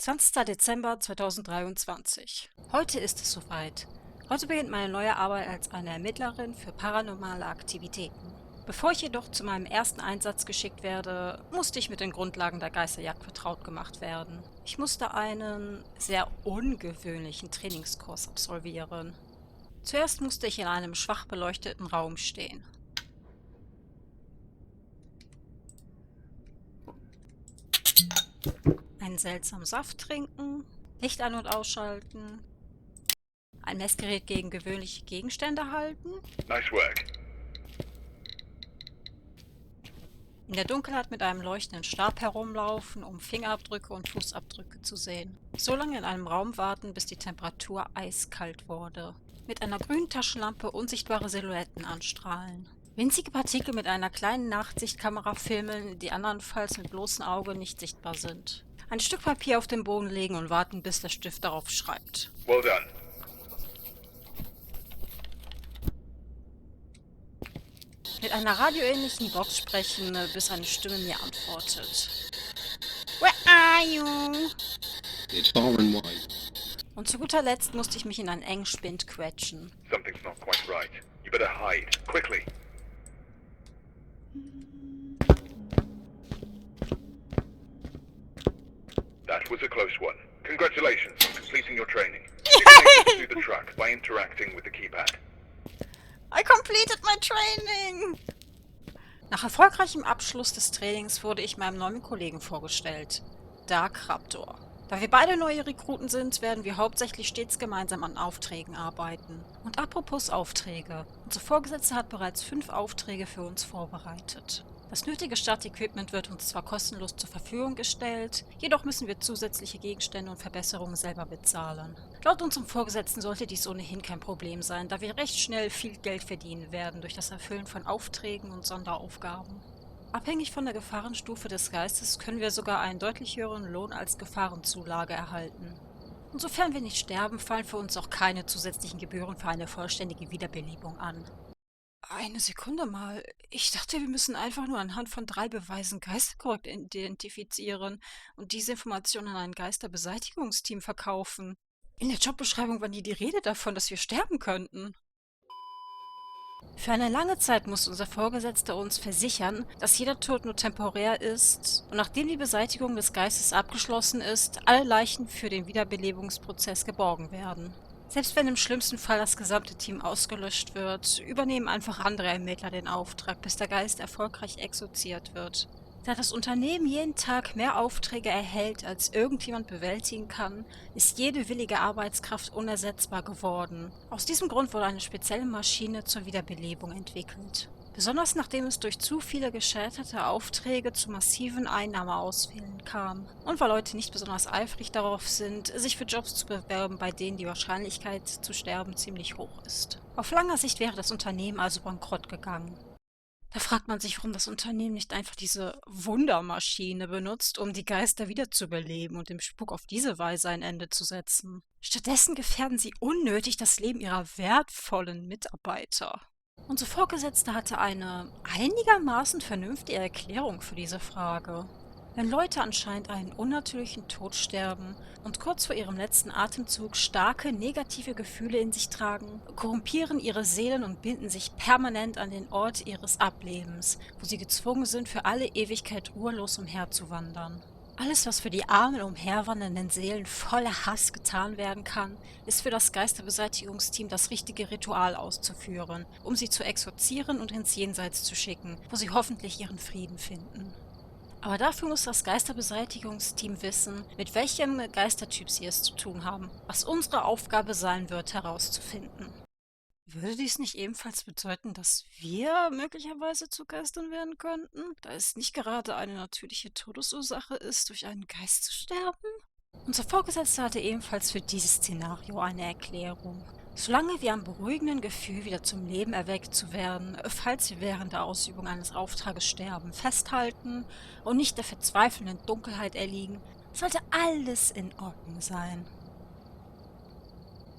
20. Dezember 2023. Heute ist es soweit. Heute beginnt meine neue Arbeit als eine Ermittlerin für paranormale Aktivitäten. Bevor ich jedoch zu meinem ersten Einsatz geschickt werde, musste ich mit den Grundlagen der Geisterjagd vertraut gemacht werden. Ich musste einen sehr ungewöhnlichen Trainingskurs absolvieren. Zuerst musste ich in einem schwach beleuchteten Raum stehen. Einen seltsamen Saft trinken, Licht an- und ausschalten, ein Messgerät gegen gewöhnliche Gegenstände halten, Nice work. in der Dunkelheit mit einem leuchtenden Stab herumlaufen, um Fingerabdrücke und Fußabdrücke zu sehen. So lange in einem Raum warten, bis die Temperatur eiskalt wurde. Mit einer grünen Taschenlampe unsichtbare Silhouetten anstrahlen. Winzige Partikel mit einer kleinen Nachtsichtkamera filmen, die andernfalls mit bloßem Auge nicht sichtbar sind. Ein Stück Papier auf den Boden legen und warten, bis der Stift darauf schreibt. Well done. Mit einer radioähnlichen Box sprechen, bis eine Stimme mir antwortet. Where are you? It's far and wide. Und zu guter Letzt musste ich mich in einen engen Spind quetschen. Something's not quite right. You better hide. Quickly. That was a close one. Congratulations on completing your training. You can exit through the truck by interacting with the keypad. I completed my training! Nach erfolgreichem Abschluss des Trainings wurde ich meinem neuen Kollegen vorgestellt, Dark Raptor. Da wir beide neue Rekruten sind, werden wir hauptsächlich stets gemeinsam an Aufträgen arbeiten. Und apropos Aufträge, unser Vorgesetzter hat bereits 5 Aufträge für uns vorbereitet. Das nötige Startequipment wird uns zwar kostenlos zur Verfügung gestellt, jedoch müssen wir zusätzliche Gegenstände und Verbesserungen selber bezahlen. Laut unserem Vorgesetzten sollte dies ohnehin kein Problem sein, da wir recht schnell viel Geld verdienen werden durch das Erfüllen von Aufträgen und Sonderaufgaben. Abhängig von der Gefahrenstufe des Geistes können wir sogar einen deutlich höheren Lohn als Gefahrenzulage erhalten. Und sofern wir nicht sterben, fallen für uns auch keine zusätzlichen Gebühren für eine vollständige Wiederbelebung an. Eine Sekunde mal. Ich dachte, wir müssen einfach nur anhand von 3 Beweisen Geister korrekt identifizieren und diese Informationen an ein Geisterbeseitigungsteam verkaufen. In der Jobbeschreibung war nie die Rede davon, dass wir sterben könnten. Für eine lange Zeit musste unser Vorgesetzter uns versichern, dass jeder Tod nur temporär ist und nachdem die Beseitigung des Geistes abgeschlossen ist, alle Leichen für den Wiederbelebungsprozess geborgen werden. Selbst wenn im schlimmsten Fall das gesamte Team ausgelöscht wird, übernehmen einfach andere Ermittler den Auftrag, bis der Geist erfolgreich exorziert wird. Da das Unternehmen jeden Tag mehr Aufträge erhält, als irgendjemand bewältigen kann, ist jede willige Arbeitskraft unersetzbar geworden. Aus diesem Grund wurde eine spezielle Maschine zur Wiederbelebung entwickelt. Besonders nachdem es durch zu viele gescheiterte Aufträge zu massiven Einnahmeausfällen kam. Und weil Leute nicht besonders eifrig darauf sind, sich für Jobs zu bewerben, bei denen die Wahrscheinlichkeit zu sterben ziemlich hoch ist. Auf lange Sicht wäre das Unternehmen also bankrott gegangen. Da fragt man sich, warum das Unternehmen nicht einfach diese Wundermaschine benutzt, um die Geister wiederzubeleben und dem Spuk auf diese Weise ein Ende zu setzen. Stattdessen gefährden sie unnötig das Leben ihrer wertvollen Mitarbeiter. Unser Vorgesetzter hatte eine einigermaßen vernünftige Erklärung für diese Frage. Wenn Leute anscheinend einen unnatürlichen Tod sterben und kurz vor ihrem letzten Atemzug starke negative Gefühle in sich tragen, korrumpieren ihre Seelen und binden sich permanent an den Ort ihres Ablebens, wo sie gezwungen sind, für alle Ewigkeit ruhelos umherzuwandern. Alles, was für die armen, umherwandernden Seelen voller Hass getan werden kann, ist für das Geisterbeseitigungsteam das richtige Ritual auszuführen, um sie zu exorzieren und ins Jenseits zu schicken, wo sie hoffentlich ihren Frieden finden. Aber dafür muss das Geisterbeseitigungsteam wissen, mit welchem Geistertyp sie es zu tun haben, was unsere Aufgabe sein wird, herauszufinden. Würde dies nicht ebenfalls bedeuten, dass wir möglicherweise zu Geistern werden könnten, da es nicht gerade eine natürliche Todesursache ist, durch einen Geist zu sterben? Unser Vorgesetzter hatte ebenfalls für dieses Szenario eine Erklärung. Solange wir am beruhigenden Gefühl, wieder zum Leben erweckt zu werden, falls wir während der Ausübung eines Auftrages sterben, festhalten und nicht der verzweifelnden Dunkelheit erliegen, sollte alles in Ordnung sein.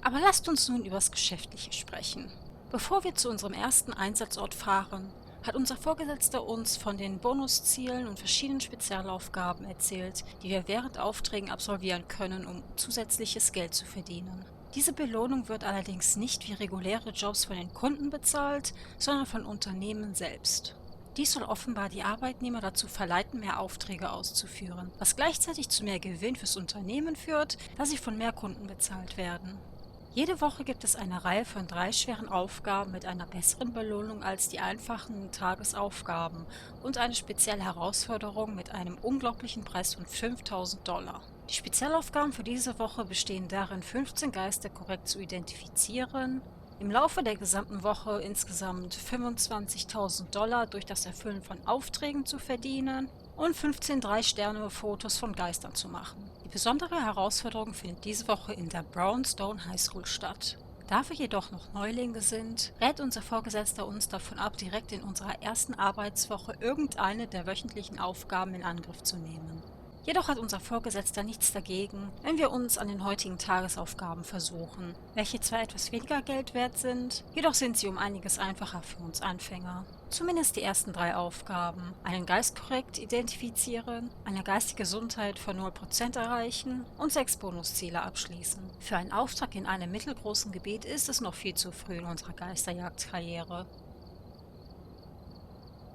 Aber lasst uns nun übers Geschäftliche sprechen. Bevor wir zu unserem ersten Einsatzort fahren, hat unser Vorgesetzter uns von den Bonuszielen und verschiedenen Spezialaufgaben erzählt, die wir während Aufträgen absolvieren können, um zusätzliches Geld zu verdienen. Diese Belohnung wird allerdings nicht wie reguläre Jobs von den Kunden bezahlt, sondern von Unternehmen selbst. Dies soll offenbar die Arbeitnehmer dazu verleiten, mehr Aufträge auszuführen, was gleichzeitig zu mehr Gewinn fürs Unternehmen führt, da sie von mehr Kunden bezahlt werden. Jede Woche gibt es eine Reihe von 3 schweren Aufgaben mit einer besseren Belohnung als die einfachen Tagesaufgaben und eine spezielle Herausforderung mit einem unglaublichen Preis von $5.000. Die Spezialaufgaben für diese Woche bestehen darin, 15 Geister korrekt zu identifizieren, im Laufe der gesamten Woche insgesamt $25.000 durch das Erfüllen von Aufträgen zu verdienen und 15 3-Sterne-Fotos von Geistern zu machen. Die besondere Herausforderung findet diese Woche in der Brownstone High School statt. Da wir jedoch noch Neulinge sind, rät unser Vorgesetzter uns davon ab, direkt in unserer ersten Arbeitswoche irgendeine der wöchentlichen Aufgaben in Angriff zu nehmen. Jedoch hat unser Vorgesetzter nichts dagegen, wenn wir uns an den heutigen Tagesaufgaben versuchen, welche zwar etwas weniger Geld wert sind, jedoch sind sie um einiges einfacher für uns Anfänger. Zumindest die ersten 3 Aufgaben: einen Geist korrekt identifizieren, eine geistige Gesundheit von 0% erreichen und 6 Bonusziele abschließen. Für einen Auftrag in einem mittelgroßen Gebiet ist es noch viel zu früh in unserer Geisterjagdkarriere.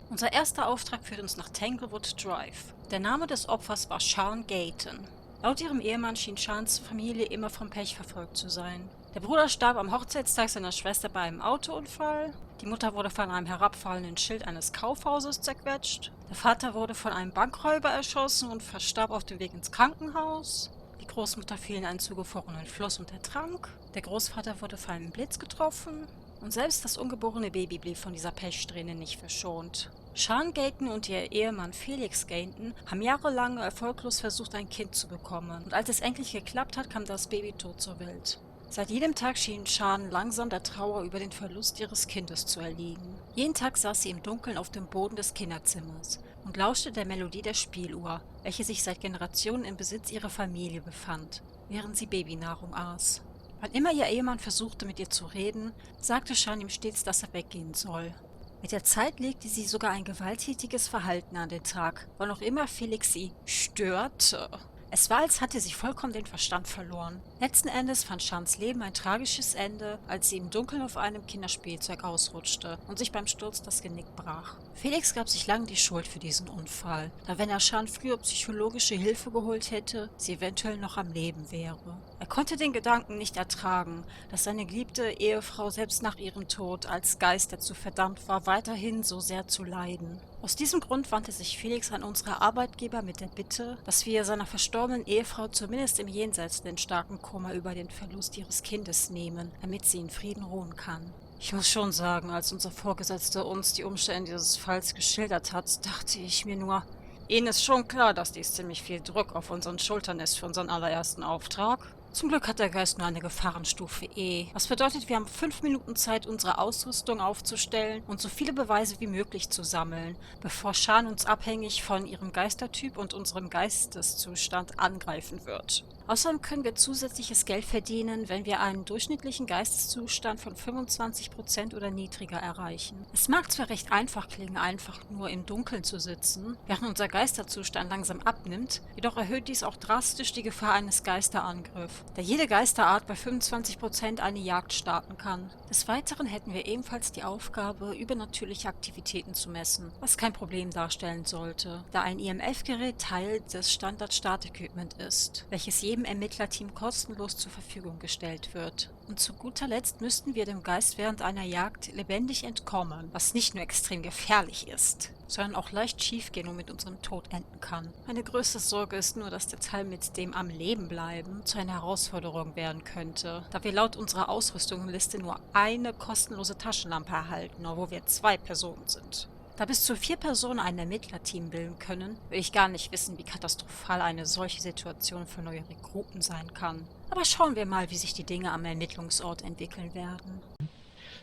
Unser erster Auftrag führt uns nach Tanglewood Drive. Der Name des Opfers war Sean Gayton. Laut ihrem Ehemann schien Seans Familie immer vom Pech verfolgt zu sein. Der Bruder starb am Hochzeitstag seiner Schwester bei einem Autounfall. Die Mutter wurde von einem herabfallenden Schild eines Kaufhauses zerquetscht. Der Vater wurde von einem Bankräuber erschossen und verstarb auf dem Weg ins Krankenhaus. Die Großmutter fiel in einen zugefrorenen Fluss und ertrank. Der Großvater wurde von einem Blitz getroffen. Und selbst das ungeborene Baby blieb von dieser Pechsträhne nicht verschont. Sean Gayton und ihr Ehemann Felix Gayton haben jahrelang erfolglos versucht, ein Kind zu bekommen. Und als es endlich geklappt hat, kam das Baby tot zur Welt. Seit jedem Tag schien Sean langsam der Trauer über den Verlust ihres Kindes zu erliegen. Jeden Tag saß sie im Dunkeln auf dem Boden des Kinderzimmers und lauschte der Melodie der Spieluhr, welche sich seit Generationen im Besitz ihrer Familie befand, während sie Babynahrung aß. Wann immer ihr Ehemann versuchte, mit ihr zu reden, sagte Sean ihm stets, dass er weggehen soll. Mit der Zeit legte sie sogar ein gewalttätiges Verhalten an den Tag, wann auch immer Felix sie störte. Es war, als hatte sie vollkommen den Verstand verloren. Letzten Endes fand Seans Leben ein tragisches Ende, als sie im Dunkeln auf einem Kinderspielzeug ausrutschte und sich beim Sturz das Genick brach. Felix gab sich lange die Schuld für diesen Unfall, da wenn er Sean früher psychologische Hilfe geholt hätte, sie eventuell noch am Leben wäre. Er konnte den Gedanken nicht ertragen, dass seine geliebte Ehefrau selbst nach ihrem Tod als Geist dazu verdammt war, weiterhin so sehr zu leiden. Aus diesem Grund wandte sich Felix an unsere Arbeitgeber mit der Bitte, dass wir seiner verstorbenen Ehefrau zumindest im Jenseits den starken Kummer über den Verlust ihres Kindes nehmen, damit sie in Frieden ruhen kann. Ich muss schon sagen, als unser Vorgesetzter uns die Umstände dieses Falls geschildert hat, dachte ich mir nur, Ihnen ist schon klar, dass dies ziemlich viel Druck auf unseren Schultern ist für unseren allerersten Auftrag. Zum Glück hat der Geist nur eine Gefahrenstufe E. Was bedeutet, wir haben 5 Minuten Zeit, unsere Ausrüstung aufzustellen und so viele Beweise wie möglich zu sammeln, bevor Sean uns abhängig von ihrem Geistertyp und unserem Geisteszustand angreifen wird. Außerdem können wir zusätzliches Geld verdienen, wenn wir einen durchschnittlichen Geisteszustand von 25% oder niedriger erreichen. Es mag zwar recht einfach klingen, einfach nur im Dunkeln zu sitzen, während unser Geisterzustand langsam abnimmt, jedoch erhöht dies auch drastisch die Gefahr eines Geisterangriffs, da jede Geisterart bei 25% eine Jagd starten kann. Des Weiteren hätten wir ebenfalls die Aufgabe, übernatürliche Aktivitäten zu messen, was kein Problem darstellen sollte, da ein IMF-Gerät Teil des Standard-Start-Equipment ist, welches jedem Ermittlerteam kostenlos zur Verfügung gestellt wird. Und zu guter Letzt müssten wir dem Geist während einer Jagd lebendig entkommen, was nicht nur extrem gefährlich ist, sondern auch leicht schiefgehen und mit unserem Tod enden kann. Meine größte Sorge ist nur, dass der Teil mit dem am Leben bleiben zu einer Herausforderung werden könnte, da wir laut unserer Ausrüstungsliste nur eine kostenlose Taschenlampe erhalten, obwohl wir 2 Personen sind. Da bis zu 4 Personen ein Ermittlerteam bilden können, will ich gar nicht wissen, wie katastrophal eine solche Situation für neue Rekruten sein kann. Aber schauen wir mal, wie sich die Dinge am Ermittlungsort entwickeln werden.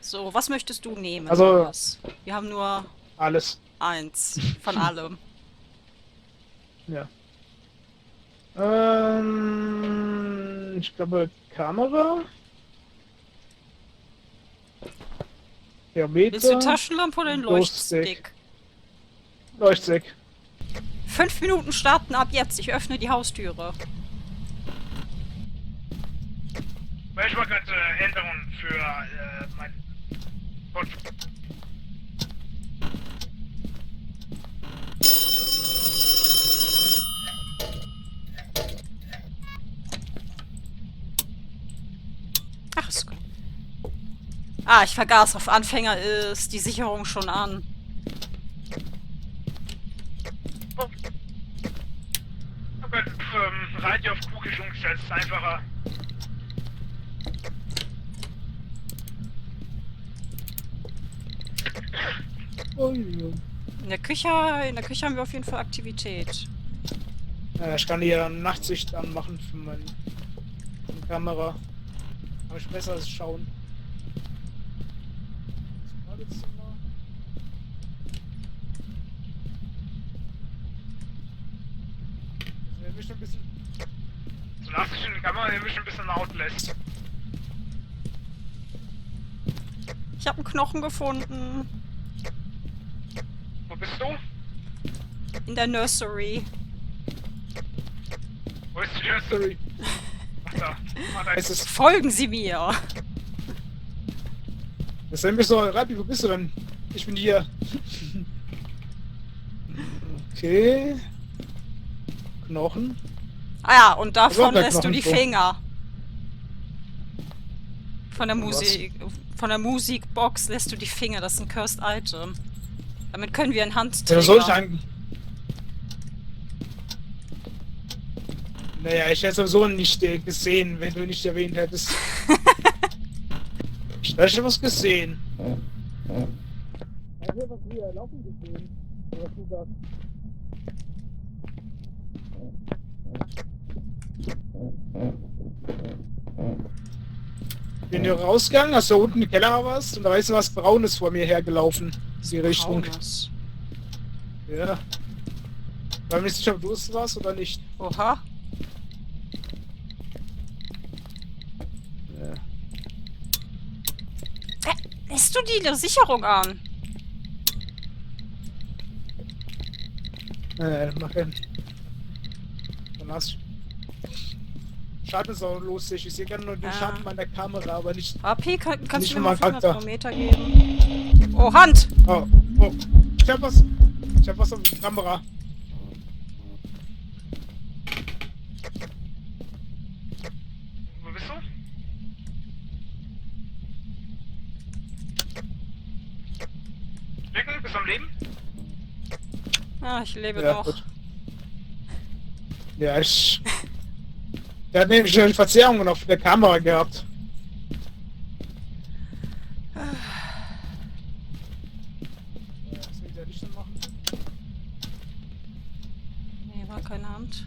So, was möchtest du nehmen? Also- Thomas? Wir haben nur Alles. 1 von allem. Ja. Ich glaube Kamera. Willst du eine Thermometer. Taschenlampe oder einen Leuchtstick? Leuchtstick. 5 Minuten starten ab jetzt. Ich öffne die Haustüre. Ich mache gerade Änderungen für mein Gott. Ach, ist gut. Ah, ich vergaß. Auf Anfänger ist die Sicherung schon an. Oh. Okay, Radio auf Kugisch umgestellt, ist einfacher. In der Küche haben wir auf jeden Fall Aktivität. Ich kann hier Nachtsicht anmachen für meine Kamera. Aber ich besser als schauen. Das Badezimmer. Das erwischt ein bisschen. So Nachsicht in die Kamera, der mich ein bisschen laut lässt. Ich habe einen Knochen gefunden. Wo bist du? In der Nursery. Wo ist die Nursery? Sorry. Ach da. Ah, da Es ist ist. Folgen Sie mir. Das ist nämlich so, Rabi, wo bist du denn? Ich bin hier. Okay. Knochen. Ah ja, und davon Also, lässt du die Knochen. Finger. Von der Was? Musik. Von der Musikbox lässt du die Finger. Das ist ein Cursed Item. Damit können wir ein Ja, Handträger... soll ich eigentlich. Naja, ich hätte sowieso nicht gesehen, wenn du nicht erwähnt hättest. Ich hätte was gesehen. Ich hätte was wir laufen gesehen. Was du sagst. Bin hier rausgegangen, hast du unten im Keller was und da ist was Braunes vor mir hergelaufen. In die Richtung. Braunes. Ja. War mir nicht sicher, ob du es warst oder nicht. Oha. Ja. Lässt du die Sicherung an? Mach hin. Dann hast Schaden ist auch lustig. Ich sehe gerne nur den Ah. Schaden meiner Kamera, aber nicht. HP, kannst Nicht du mir mal für meinen Charakter. 500 Meter geben? Oh, Hand! Oh, oh. Ich hab was. Ich hab was auf der Kamera. Wo bist du? Stecken, bist du am Leben? Ah, ich lebe Ja, noch. gut. Ja, ich. Der hat nämlich schon Verzerrungen auf der Kamera gehabt. Was will der Licht machen? Nee, war keine Hand.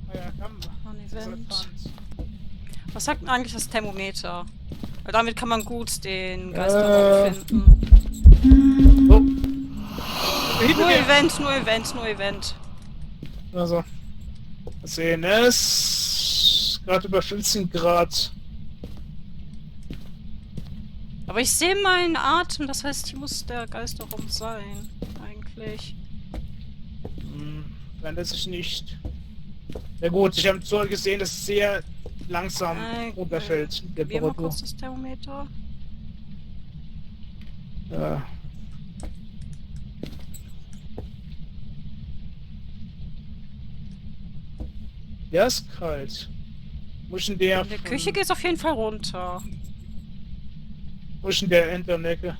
Ah ja, Kamera. War ein Das ist Event. Pfand. Was sagt denn eigentlich das Thermometer? Weil damit kann man gut den Geisterraum finden. So. Nur Event, nur Event, nur Event. Also. Wir sehen es. Gerade über 15 Grad. Aber ich sehe meinen Atem, das heißt, hier muss der Geisterraum sein. Eigentlich. Verändert sich nicht. Ja gut, ich habe so gesehen, dass es sehr langsam runterfällt. Die Probieren wir mal Temperatur. kurz das Thermometer. Ja. Ja, ist kalt. Muss in der, In der Küche geht es auf jeden Fall runter. muss in der Enternecke.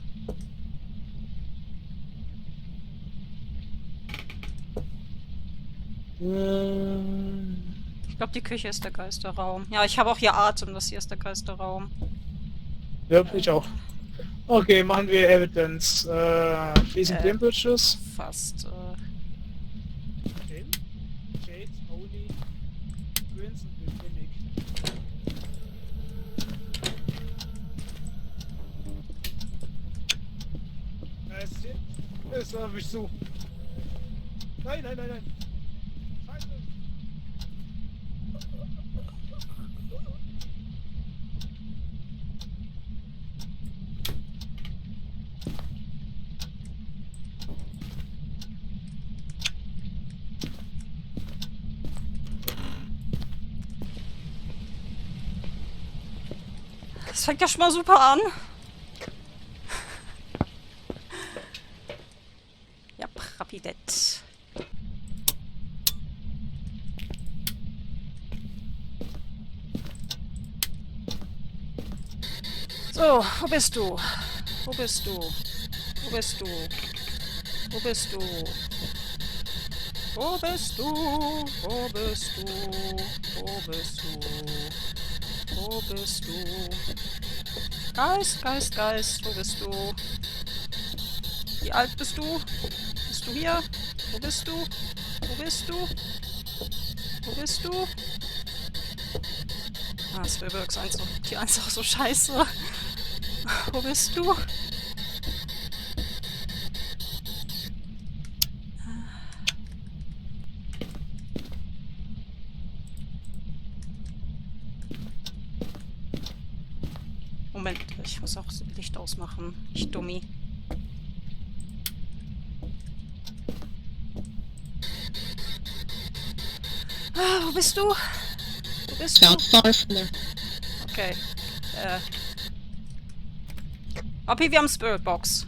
Ich glaube, die Küche ist der Geisterraum. Ja, ich habe auch hier Atem, das hier ist der Geisterraum. Ja, ich auch. Okay, machen wir Evidence. Freezing Temperatures. Fast. Okay. Shades, Holy, Twins und Mimic. Es war mich zu. Nein, nein, nein, nein. Scheiße. Das fängt ja schon mal super an. Ja, rapidett. So, wo bist du? Wo bist du? Wo bist du? Wo bist du? Wo bist du? Wo bist du? Wo bist du? Wo bist du? Geist, Geist, Geist, wo bist du? Wie alt bist du? Bist du hier? Wo bist du? Wo bist du? Wo bist du? Ah, das Spielbergs die eins auch so scheiße. Wo bist du? Moment, ich muss auch das Licht ausmachen. Ich Dummi. Ah, wo bist du? Wo bist du? Not far from there. Okay. Oppi, wir haben Spirit Box.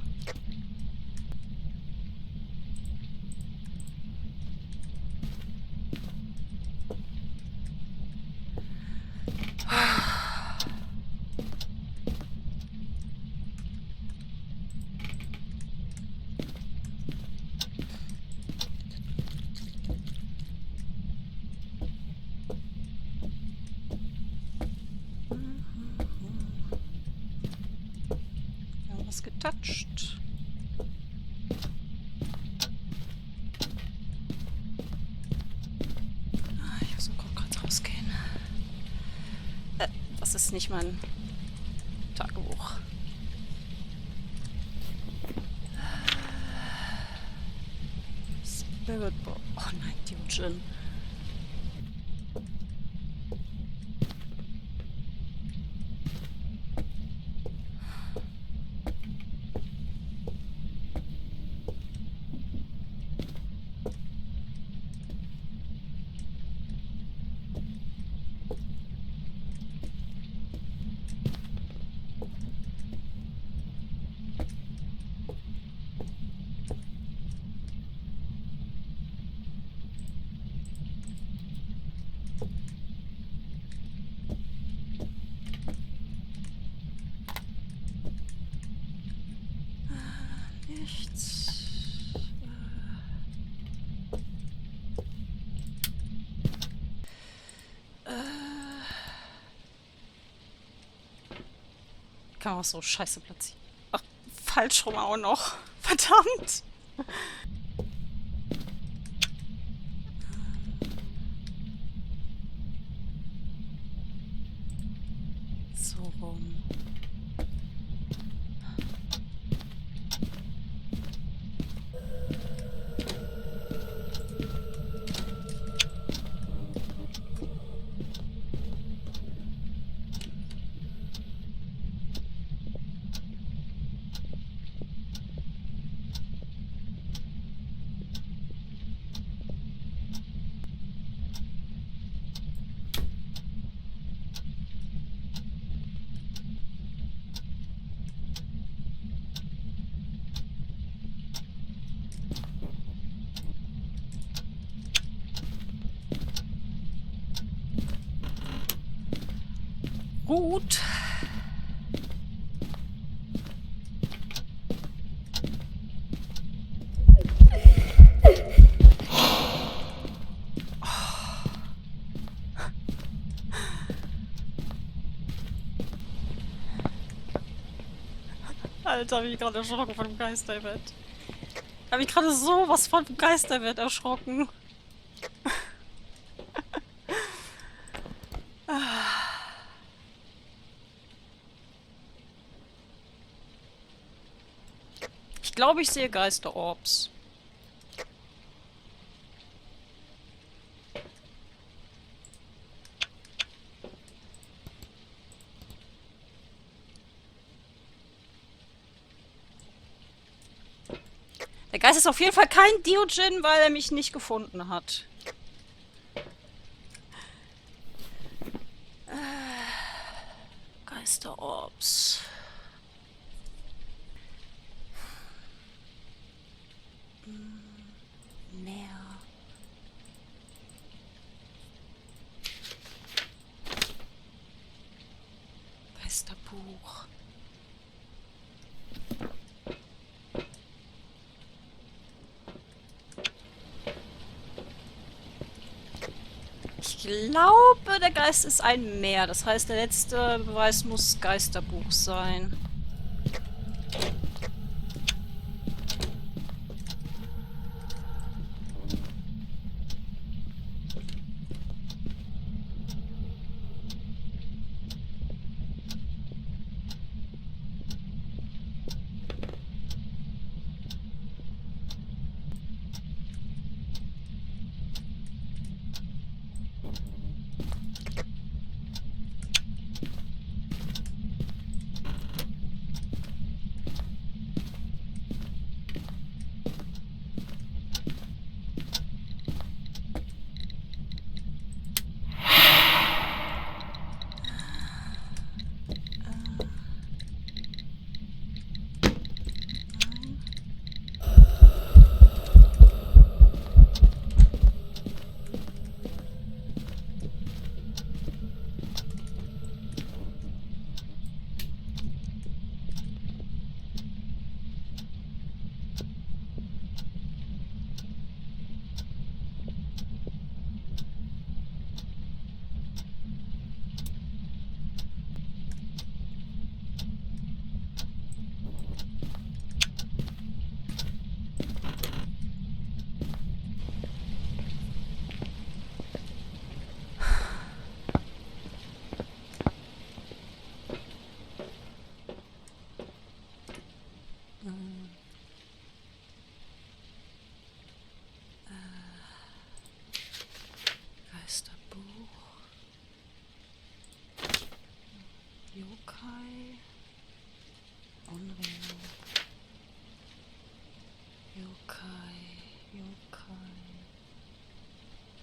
Wir haben was getoucht. Ich muss mal kurz rausgehen. Das ist nicht mein Tagebuch. Spirit Box. Oh nein, Diogen. Nichts. Kann man auch so scheiße platzieren. Ach, falsch rum auch noch. Verdammt. So rum. Gut. Alter, wie ich gerade erschrocken von dem Geisterbett. Hab ich gerade sowas von dem Geisterbett erschrocken. Ich glaube, ich sehe Geisterorbs. Der Geist ist auf jeden Fall kein Diogen, weil er mich nicht gefunden hat. Geisterorbs. Näher. Geisterbuch. Ich glaube, der Geist ist ein Meer. Das heißt, der letzte Beweis muss Geisterbuch sein. Geisterbuch. Yokai. Unreal. Yokai. Yokai.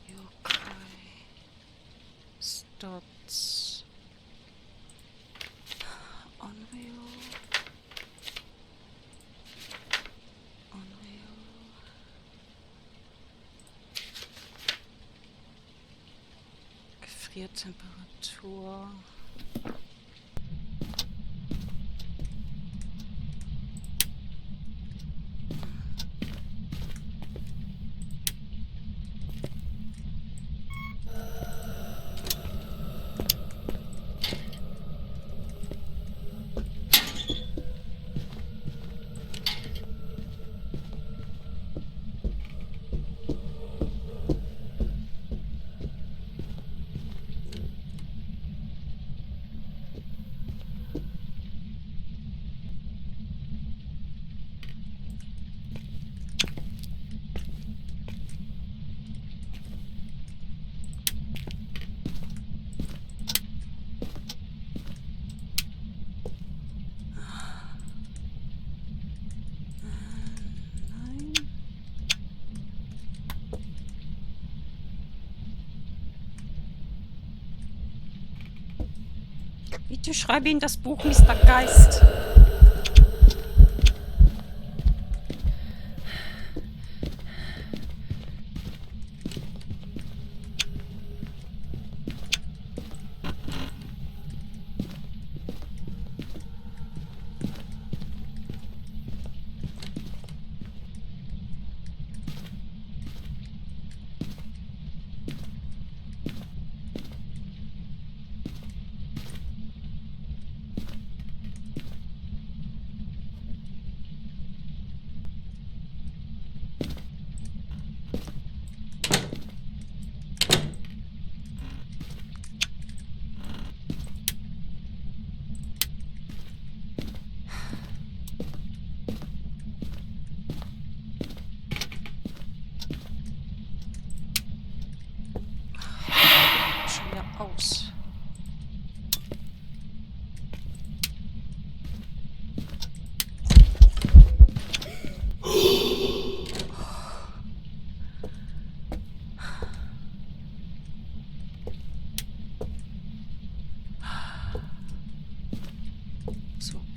Yokai. Stots. Unreal. Unreal. Gefriertemperatur. Nein. Bitte schreibe in das Buch, Mr. Geist.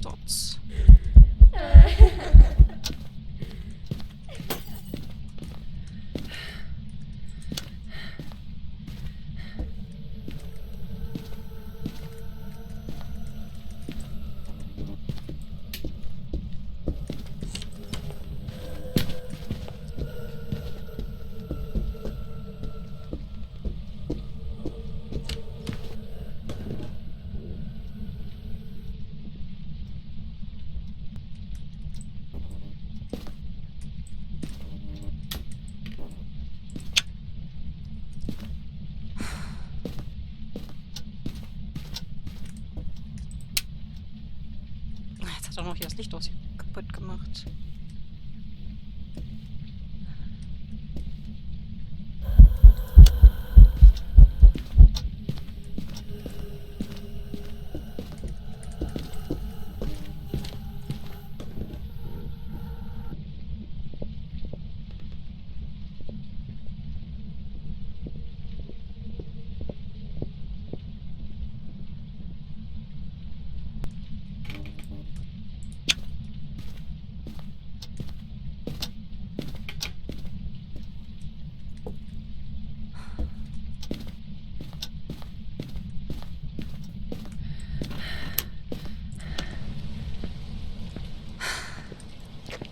Dots. Jetzt hat er noch hier das Licht aus kaputt gemacht.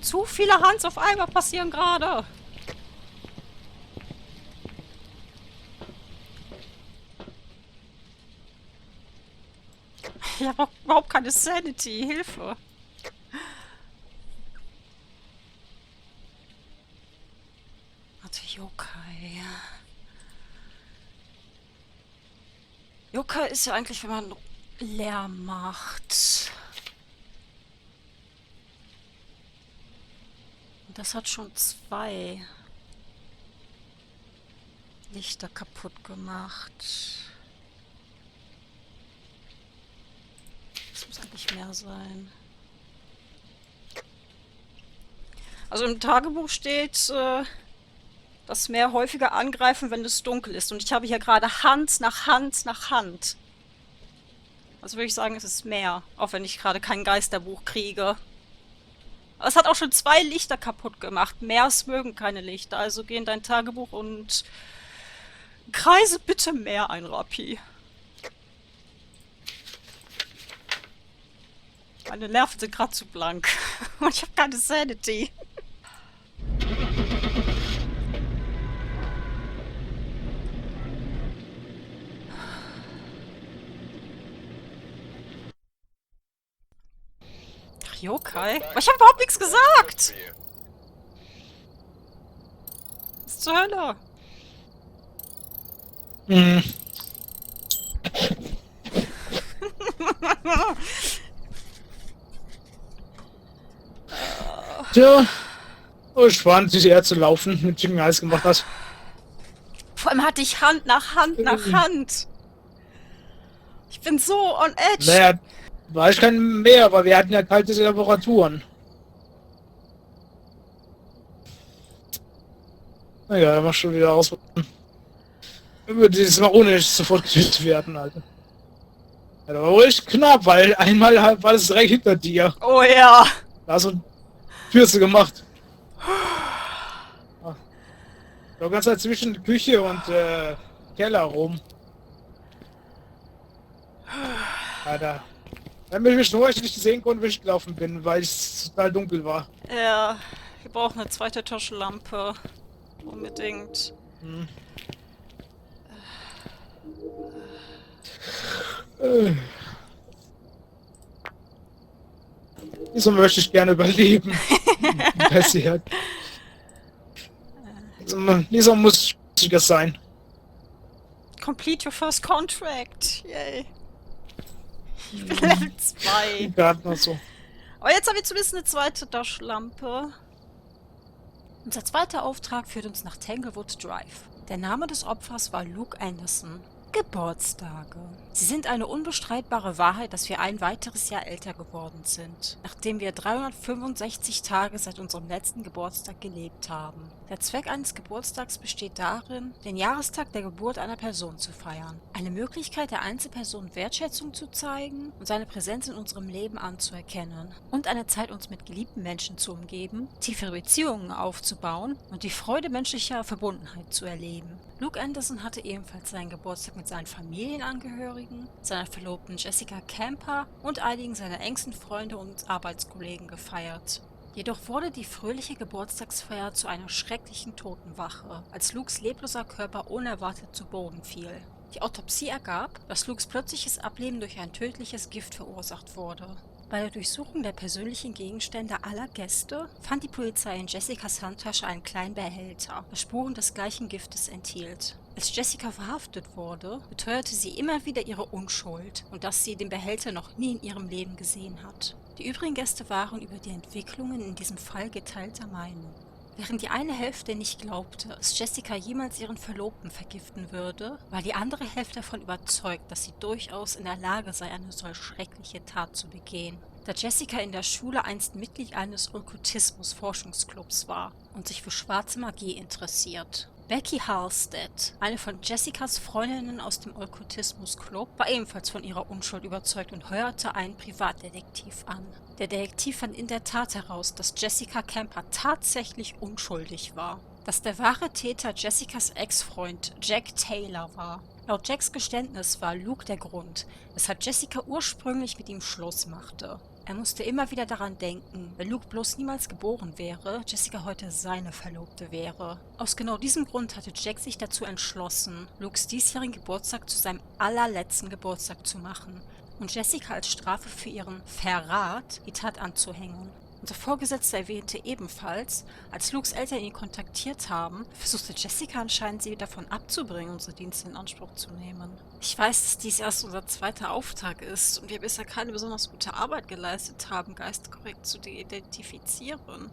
Zu viele Hans auf einmal passieren gerade. Ich habe überhaupt keine Sanity. Hilfe. Warte, Yokai. Yokai ist ja eigentlich, wenn man Lärm macht. Das hat schon 2 Lichter kaputt gemacht. Das muss eigentlich mehr sein. Also im Tagebuch steht, dass Meer häufiger angreifen, wenn es dunkel ist. Und ich habe hier gerade Hand nach Hand nach Hand. Also würde ich sagen, es ist mehr. Auch wenn ich gerade kein Geisterbuch kriege. Es hat auch schon 2 Lichter kaputt gemacht. Meers mögen keine Lichter. Also geh in dein Tagebuch und kreise bitte mehr ein, Rapi. Meine Nerven sind gerade zu blank. Und ich habe keine Sanity. Ach, Yokai? Aber ich habe überhaupt nichts gesagt! Was zur Hölle? Hm. Tja, so spannend, sich eher zu laufen, mit Chicken Eis gemacht hat. Vor allem hatte ich Hand nach Hand nach Hand. Ich bin so on edge. Naja, war ich kein Meer, aber wir hatten ja kalte Temperaturen. Naja, dann mach schon wieder aus. Über dieses Mal ohne sofort getötet werden, Alter. Ja, das war richtig knapp, weil einmal war das direkt hinter dir. Oh ja. Da hast du Pürze gemacht. Du ganz halt zwischen Küche und Keller rum. Alter. Wenn ich mich nur nicht sehen konnte, wie ich gelaufen bin, weil es total dunkel war. Ja, wir brauchen eine zweite Taschenlampe. Unbedingt. Hm. Wieso möchte ich gerne überleben? Passiert. Dieser muss sicher sein. Complete your first contract. Yay. Ich bin Level 2. Gerade noch so. Aber jetzt haben wir zumindest eine zweite Taschenlampe. Unser zweiter Auftrag führt uns nach Tanglewood Drive. Der Name des Opfers war Luke Anderson. Geburtstage. Sie sind eine unbestreitbare Wahrheit, dass wir ein weiteres Jahr älter geworden sind, nachdem wir 365 Tage seit unserem letzten Geburtstag gelebt haben. Der Zweck eines Geburtstags besteht darin, den Jahrestag der Geburt einer Person zu feiern. Eine Möglichkeit, der Einzelperson Wertschätzung zu zeigen und seine Präsenz in unserem Leben anzuerkennen. Und eine Zeit, uns mit geliebten Menschen zu umgeben, tiefere Beziehungen aufzubauen und die Freude menschlicher Verbundenheit zu erleben. Luke Anderson hatte ebenfalls seinen Geburtstag mit seinen Familienangehörigen, seiner Verlobten Jessica Camper und einigen seiner engsten Freunde und Arbeitskollegen gefeiert. Jedoch wurde die fröhliche Geburtstagsfeier zu einer schrecklichen Totenwache, als Lukes lebloser Körper unerwartet zu Boden fiel. Die Autopsie ergab, dass Lukes plötzliches Ableben durch ein tödliches Gift verursacht wurde. Bei der Durchsuchung der persönlichen Gegenstände aller Gäste fand die Polizei in Jessicas Handtasche einen kleinen Behälter, der Spuren des gleichen Giftes enthielt. Als Jessica verhaftet wurde, beteuerte sie immer wieder ihre Unschuld und dass sie den Behälter noch nie in ihrem Leben gesehen hat. Die übrigen Gäste waren über die Entwicklungen in diesem Fall geteilter Meinung. Während die eine Hälfte nicht glaubte, dass Jessica jemals ihren Verlobten vergiften würde, war die andere Hälfte davon überzeugt, dass sie durchaus in der Lage sei, eine solch schreckliche Tat zu begehen. Da Jessica in der Schule einst Mitglied eines Okkultismus-Forschungsclubs war und sich für schwarze Magie interessiert. Becky Halstead, eine von Jessicas Freundinnen aus dem Okkultismus-Club, war ebenfalls von ihrer Unschuld überzeugt und heuerte einen Privatdetektiv an. Der Detektiv fand in der Tat heraus, dass Jessica Camper tatsächlich unschuldig war. Dass der wahre Täter Jessicas Ex-Freund Jack Taylor war. Laut Jacks Geständnis war Luke der Grund, weshalb Jessica ursprünglich mit ihm Schluss machte. Er musste immer wieder daran denken, wenn Luke bloß niemals geboren wäre, Jessica heute seine Verlobte wäre. Aus genau diesem Grund hatte Jack sich dazu entschlossen, Lukes diesjährigen Geburtstag zu seinem allerletzten Geburtstag zu machen und Jessica als Strafe für ihren Verrat die Tat anzuhängen. Unser Vorgesetzter erwähnte ebenfalls, als Lukes Eltern ihn kontaktiert haben, versuchte Jessica anscheinend sie davon abzubringen, unsere Dienste in Anspruch zu nehmen. Ich weiß, dass dies erst unser zweiter Auftrag ist und wir bisher keine besonders gute Arbeit geleistet haben, Geister korrekt zu identifizieren.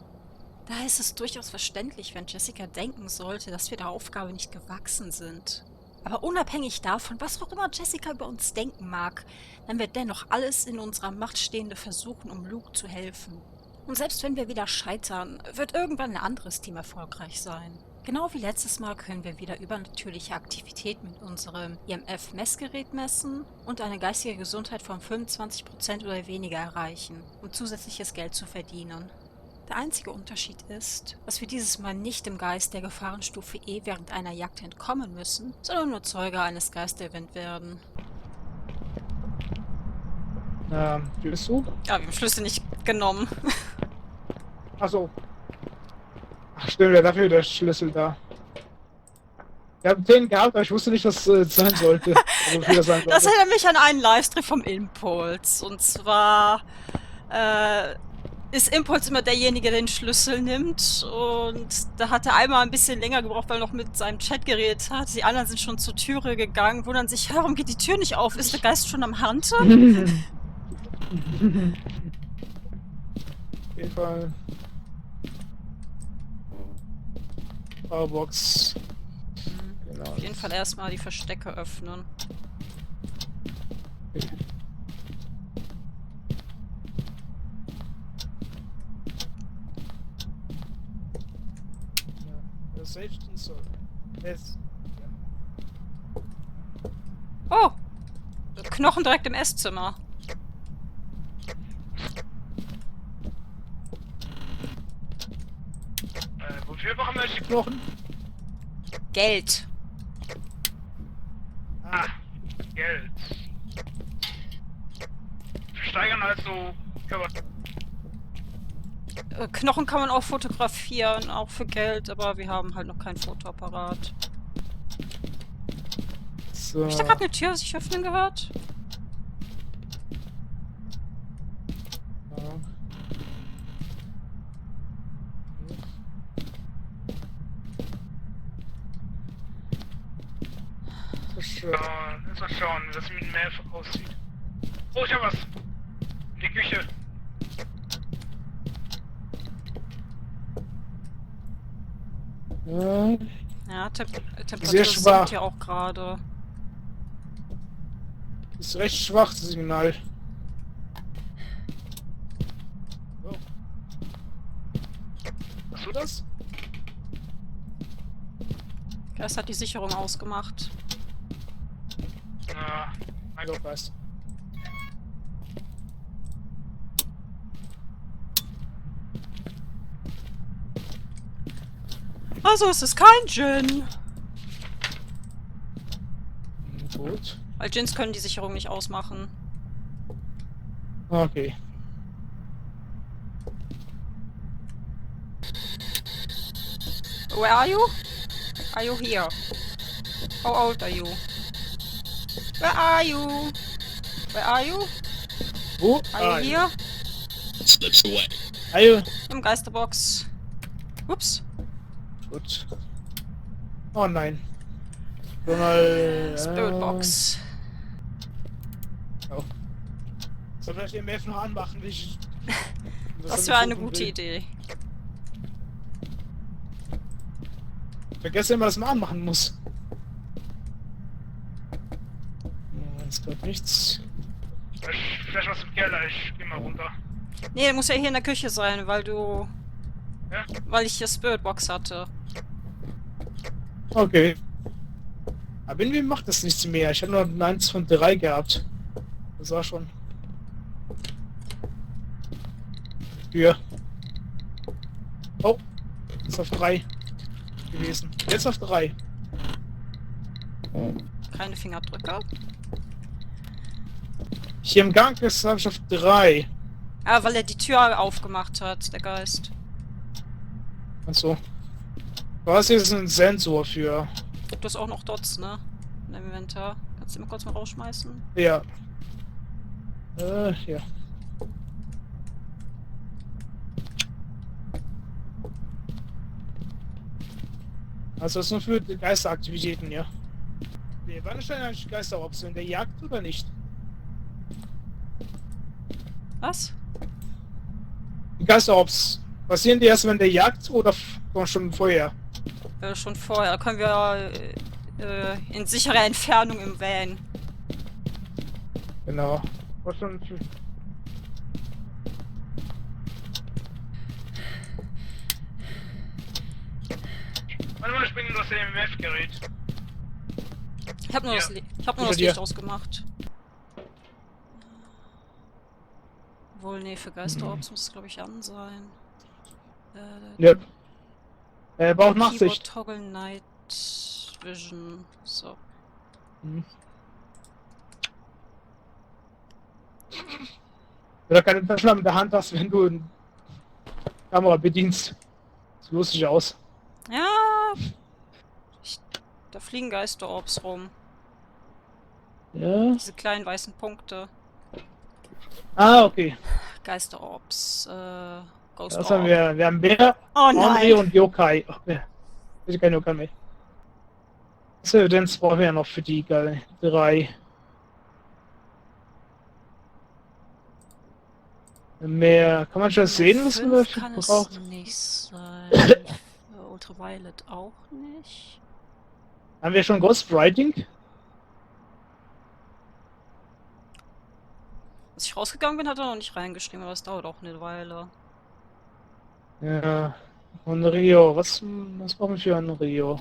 Daher ist es durchaus verständlich, wenn Jessica denken sollte, dass wir der Aufgabe nicht gewachsen sind. Aber unabhängig davon, was auch immer Jessica über uns denken mag, dann wird dennoch alles in unserer Macht Stehende versuchen, um Luke zu helfen. Und selbst wenn wir wieder scheitern, wird irgendwann ein anderes Team erfolgreich sein. Genau wie letztes Mal können wir wieder übernatürliche Aktivität mit unserem EMF-Messgerät messen und eine geistige Gesundheit von 25% oder weniger erreichen, um zusätzliches Geld zu verdienen. Der einzige Unterschied ist, dass wir dieses Mal nicht im Geist der Gefahrenstufe E während einer Jagd entkommen müssen, sondern nur Zeuge eines Geisterevents werden. Wie bist du? Ja, wir haben Schlüssel nicht genommen. Achso. Ach stimmt, ja, dafür der Schlüssel da. Ich habe den gehabt, aber ich wusste nicht, was sein sollte. Also, wie das sein Das sollte. erinnert mich an einen Livestream vom Impuls. Und zwar ist Impuls immer derjenige, der den Schlüssel nimmt. Und da hat er einmal ein bisschen länger gebraucht, weil er noch mit seinem Chat geredet hat. Die anderen sind schon zur Türe gegangen, wundern sich, warum geht die Tür nicht auf? Ist der Geist schon am Hante? Auf jeden Fall. Powerbox. Genau. Auf jeden Fall erstmal die Verstecke öffnen. Ja, Safety soll. Yes. Oh! Knochen direkt im Esszimmer. Wofür brauchen wir die Knochen? Geld. Ah, Geld. Versteigern also Körper. Knochen kann man auch fotografieren, auch für Geld, aber wir haben halt noch kein Fotoapparat. So. Hab ich da gerade eine Tür sich öffnen gehört? Ja. Lass mal schauen, wie das mit dem Map aussieht. Oh, ich hab was. In die Küche. Ja. Ja, Temperatur Sehr schwach. sinkt ja auch gerade. Ist recht schwach, das Signal. Oh. Hast du das? Geist hat die Sicherung ausgemacht. Na, Mein Gott, weißt. Also es ist kein Djinn. Gut. Weil Djinns können die Sicherung nicht ausmachen. Okay. Where are you? Are you here? How old are you? Where are you? Where are you? Wo? Are you here? Slips away. Ayo. Im Geisterbox. Ups. Gut. Oh nein. Schon mal... Spiritbox. Oh. Soll vielleicht den MF noch anmachen, wie ich... Das wäre eine gute Idee. Vergesse immer, dass man anmachen muss. Ja, es kommt nichts. vielleicht was im Keller, ich geh mal runter. Nee, der muss ja hier in der Küche sein, weil du... Ja? Weil ich hier Spiritbox hatte. Okay. Aber irgendwie macht das nichts mehr. Ich habe nur ein 1 von 3 gehabt. Das war schon. Tür. Oh. Ist auf 3 gewesen. Jetzt auf 3. Keine Fingerdrücke. Hier im Gang ist habe ich auf 3. Ah, weil er die Tür aufgemacht hat, der Geist. Achso. Was ist ein Sensor für? Du hast auch noch Dots, ne? In deinem Inventar. Kannst du ihn mal kurz mal rausschmeißen? Ja. Ja. Also das ist nur für die Geisteraktivitäten, ja. Nee, wann ist denn eigentlich Geisterops? In der Jagd oder nicht? Was? Die Geisterops. Passieren die erst wenn der Jagd oder schon vorher? Schon vorher. Da können wir in sicherer Entfernung im Van. Genau. Was schon... Warte mal, ich bringe das EMF-Gerät. Ich hab nur, Ja. ich hab nur Hinter das dir. Licht ausgemacht. Wohl, nee, für Geisterops muss es, glaube ich, an sein. Ja. Braucht Keyboard Nachsicht. Toggle Night Vision. So. Mhm. Oder keine Taschenlampe in der Hand hast, wenn du eine Kamera bedienst. Sieht lustig aus. Ja. Da fliegen Geisterorbs rum. Ja. Diese kleinen weißen Punkte. Ah, okay. Geisterorbs. Ghost Das haben Orb. wir haben Bär, Oh Henri nein! und Yokai. Ach, Bär. Ich kein Yokai mehr. Das Evidenz brauchen wir ja noch für die 3. Mehr. Kann man schon sehen, was man 5 kann dafür braucht? es nicht sein. Ultraviolet auch nicht. Haben wir schon Ghostwriting? Als ich rausgegangen bin, hat er noch nicht reingeschrieben, aber es dauert auch eine Weile. Ja. Und Rio. Was brauchen wir für ein Rio?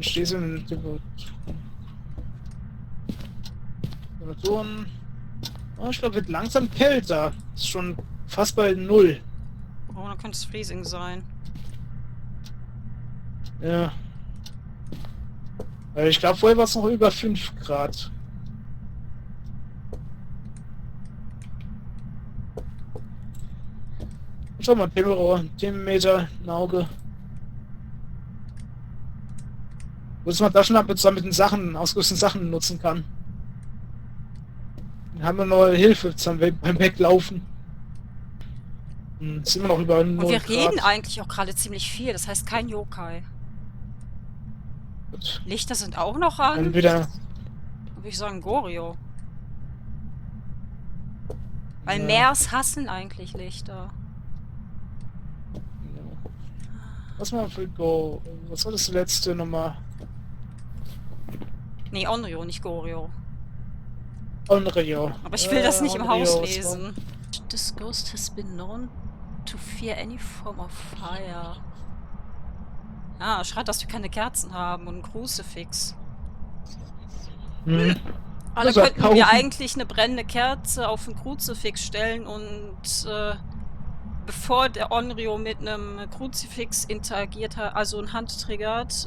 Stehst du in Temperaturen? Oh, ich glaube, wird langsam kälter. Ist schon fast bei 0. Oh, dann könnte es Freezing sein. Ja. Weil ich glaube, vorher war es noch über 5 Grad. Schau mal, Thermometer, ein Auge. Wo ist man Taschenlampe zusammen mit den Sachen, ausgerüsteten Sachen nutzen kann. Dann haben wir noch Hilfe beim Weglaufen. Sind wir noch über 0 Und wir Grad. reden eigentlich auch gerade ziemlich viel, das heißt kein Yokai. Gut. Lichter sind auch noch an. Dann wieder... Würde ich sagen Gorio. Weil Ja. Meers hassen eigentlich Lichter. Was mal für Go? Was war das letzte nochmal? Nee, Onryo, nicht Goryo. Onryo. Aber ich will das nicht im Onryo, Haus was war- lesen. This ghost has been known to fear any form of fire. Ah, schreit, dass wir keine Kerzen haben und ein Kruzifix. Hm. Alle Muss er könnten kaufen. wir eigentlich eine brennende Kerze auf ein Kruzifix stellen und bevor der Onryo mit einem Kruzifix interagiert hat, also ein Hand triggert,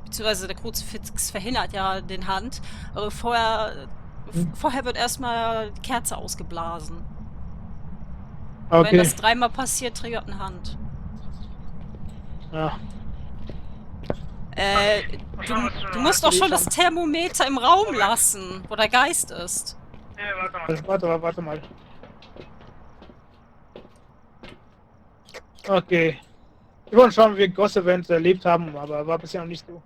beziehungsweise der Kruzifix verhindert ja den Hand, aber vorher wird erstmal die Kerze ausgeblasen. Wenn Okay. das dreimal passiert, triggert eine Hand. Ja. Du musst doch schon das Thermometer im Raum lassen, wo der Geist ist. Warte mal. Okay. Wir wollen schauen, wie wir Ghost Event erlebt haben, aber war bisher noch nicht so.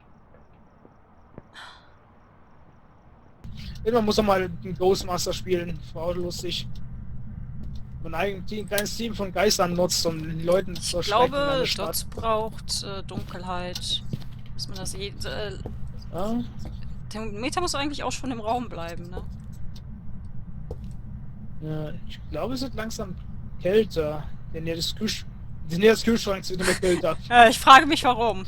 Irgendwann muss er mal einen Ghostmaster spielen, war auch lustig. Man eigentlich ein kleines Team von Geistern nutzt, um den Leuten zu Ich erschrecken in glaube, einer Stadt. Dot braucht Dunkelheit. Dass man das Ja? Thermometer muss eigentlich auch schon im Raum bleiben, ne? Ja, ich glaube, es wird langsam kälter. Die Nähe des Kühlschranks wird immer kälter. Ich frage mich, warum.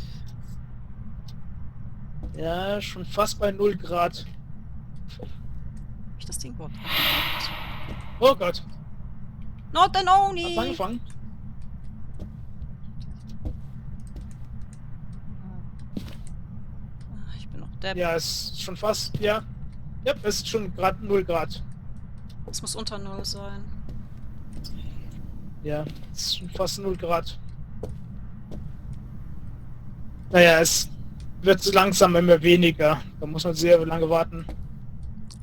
Ja, schon fast bei 0 Grad. Hab ich das Ding überhaupt? Oh Gott, Not an hat's Oni! angefangen? Ich bin noch Depp. Ja, es ist schon fast, ja. Ja, es ist schon grad 0 Grad. Es muss unter 0 sein. Ja, es ist schon fast 0 Grad. Naja, es wird so langsam immer weniger. Da muss man sehr lange warten.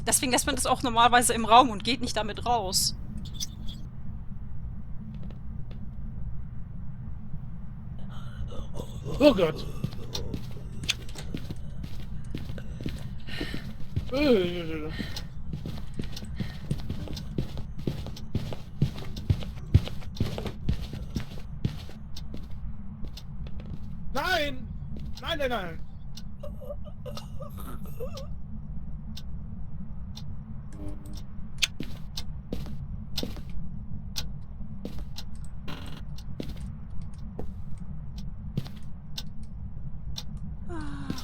Deswegen lässt man das auch normalerweise im Raum und geht nicht damit raus. Oh Gott. Nein! Nein, nein, nein!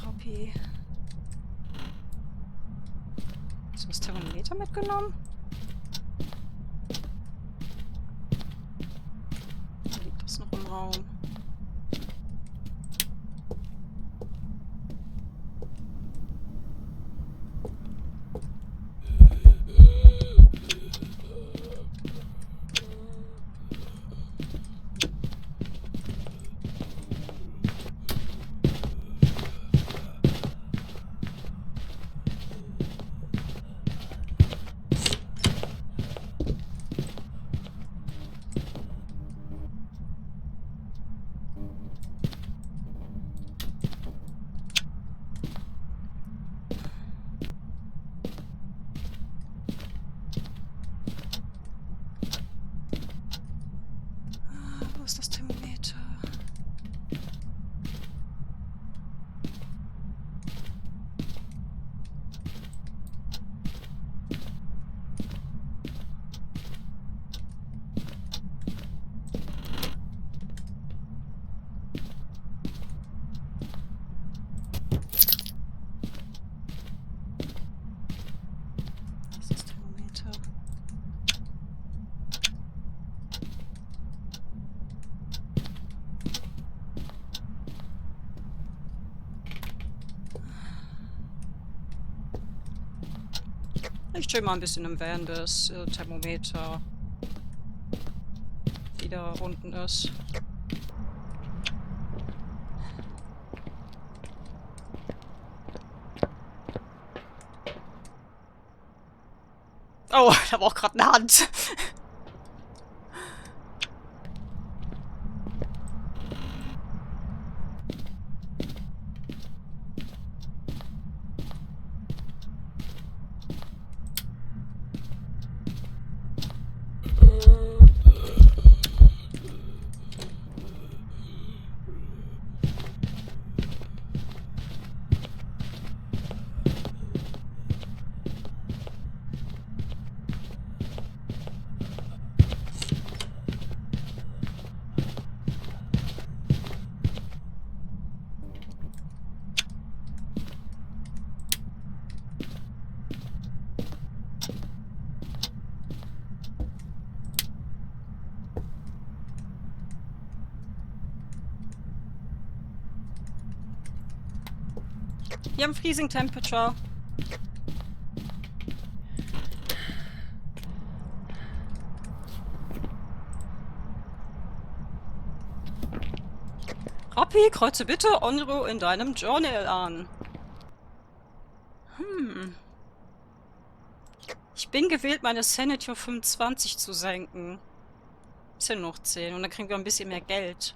Robby. Hast du das Thermometer mitgenommen? Liegt das noch im Raum? Wo ist das Thermometer? Das ist das Thermometer. Ich chill mal ein bisschen im Van, bis Thermometer wieder unten ist. Oh, da war auch gerade eine Hand. Wir haben Freezing Temperature. Rappi, kreuze bitte Onro in deinem Journal an. Ich bin gewillt, meine Sanity auf 25 zu senken. Ist ja noch 10 und dann kriegen wir ein bisschen mehr Geld.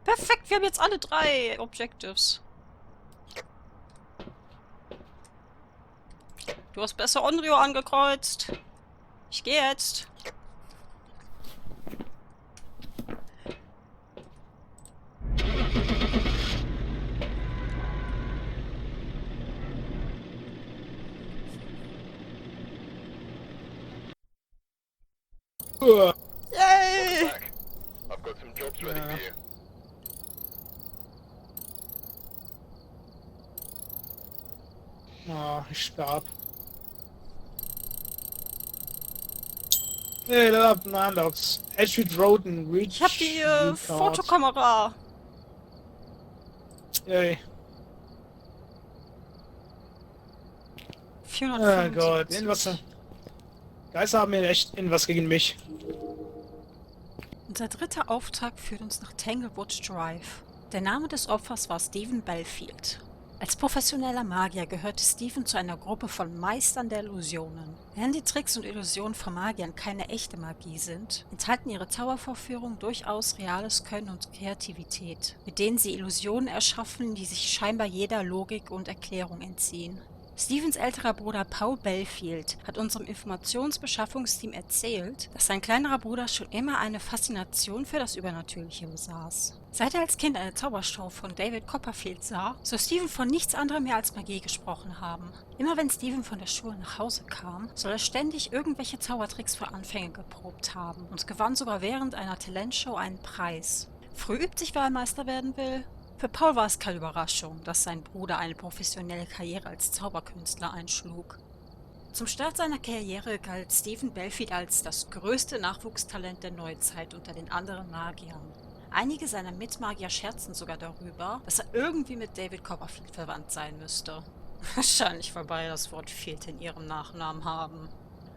Perfekt, wir haben jetzt alle 3 Objectives. Du hast besser Onryo angekreuzt. Ich gehe jetzt. Uah. Yay! Back. I've got some jobs ready for you. Ah, ich starb. Hey, da ab Unlocks. Edgewood Road and Reach. Ich hab die View Card. Fotokamera. Yay. 475. Oh Gott, irgendwas. Geister haben mir echt irgendwas gegen mich. Unser dritter Auftrag führt uns nach Tanglewood Drive. Der Name des Opfers war Stephen Belfield. Als professioneller Magier gehörte Stephen zu einer Gruppe von Meistern der Illusionen. Während die Tricks und Illusionen von Magiern keine echte Magie sind, enthalten ihre Zaubervorführungen durchaus reales Können und Kreativität, mit denen sie Illusionen erschaffen, die sich scheinbar jeder Logik und Erklärung entziehen. Stephens älterer Bruder Paul Belfield hat unserem Informationsbeschaffungsteam erzählt, dass sein kleinerer Bruder schon immer eine Faszination für das Übernatürliche besaß. Seit er als Kind eine Zaubershow von David Copperfield sah, soll Stephen von nichts anderem mehr als Magie gesprochen haben. Immer wenn Stephen von der Schule nach Hause kam, soll er ständig irgendwelche Zaubertricks für Anfänger geprobt haben und gewann sogar während einer Talentshow einen Preis. Früh übt sich, wer ein Meister werden will. Für Paul war es keine Überraschung, dass sein Bruder eine professionelle Karriere als Zauberkünstler einschlug. Zum Start seiner Karriere galt Stephen Belfield als das größte Nachwuchstalent der Neuzeit unter den anderen Magiern. Einige seiner Mitmagier scherzten sogar darüber, dass er irgendwie mit David Copperfield verwandt sein müsste. Wahrscheinlich, weil beide das Wort Field in ihrem Nachnamen haben.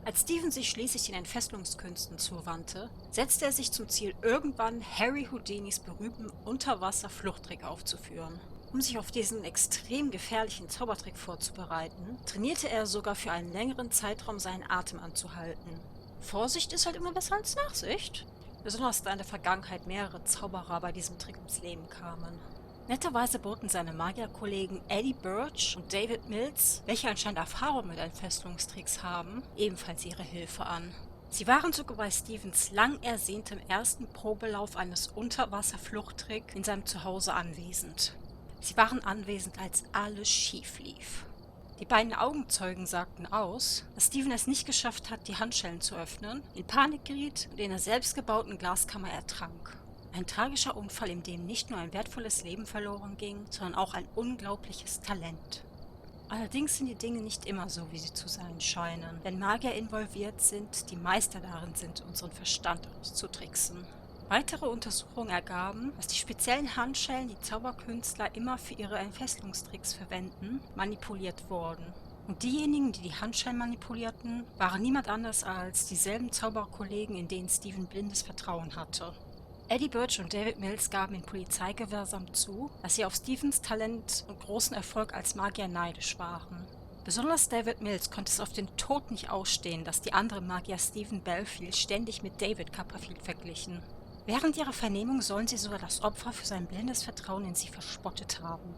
Als Stephen sich schließlich den Entfesselungskünsten zuwandte, setzte er sich zum Ziel, irgendwann Harry Houdinis berühmten Unterwasser-Fluchttrick aufzuführen. Um sich auf diesen extrem gefährlichen Zaubertrick vorzubereiten, trainierte er sogar für einen längeren Zeitraum seinen Atem anzuhalten. Vorsicht ist halt immer besser als Nachsicht. Besonders da in der Vergangenheit mehrere Zauberer bei diesem Trick ums Leben kamen. Netterweise boten seine Magierkollegen Eddie Birch und David Mills, welche anscheinend Erfahrung mit Entfesselungstricks haben, ebenfalls ihre Hilfe an. Sie waren sogar bei Stephens lang ersehntem ersten Probelauf eines Unterwasserfluchttricks in seinem Zuhause anwesend. Sie waren anwesend, als alles schief lief. Die beiden Augenzeugen sagten aus, dass Steven es nicht geschafft hat, die Handschellen zu öffnen, in Panik geriet und in der selbstgebauten Glaskammer ertrank. Ein tragischer Unfall, in dem nicht nur ein wertvolles Leben verloren ging, sondern auch ein unglaubliches Talent. Allerdings sind die Dinge nicht immer so, wie sie zu sein scheinen. Wenn Magier involviert sind, die Meister darin sind, unseren Verstand auszutricksen. Weitere Untersuchungen ergaben, dass die speziellen Handschellen, die Zauberkünstler immer für ihre Entfesselungstricks verwenden, manipuliert wurden. Und diejenigen, die die Handschellen manipulierten, waren niemand anders als dieselben Zauberkollegen, in denen Steven blindes Vertrauen hatte. Eddie Birch und David Mills gaben in Polizeigewahrsam zu, dass sie auf Stevens Talent und großen Erfolg als Magier neidisch waren. Besonders David Mills konnte es auf den Tod nicht ausstehen, dass die andere Magier Stephen Belfield ständig mit David Copperfield verglichen. Während ihrer Vernehmung sollen sie sogar das Opfer für sein blindes Vertrauen in sie verspottet haben.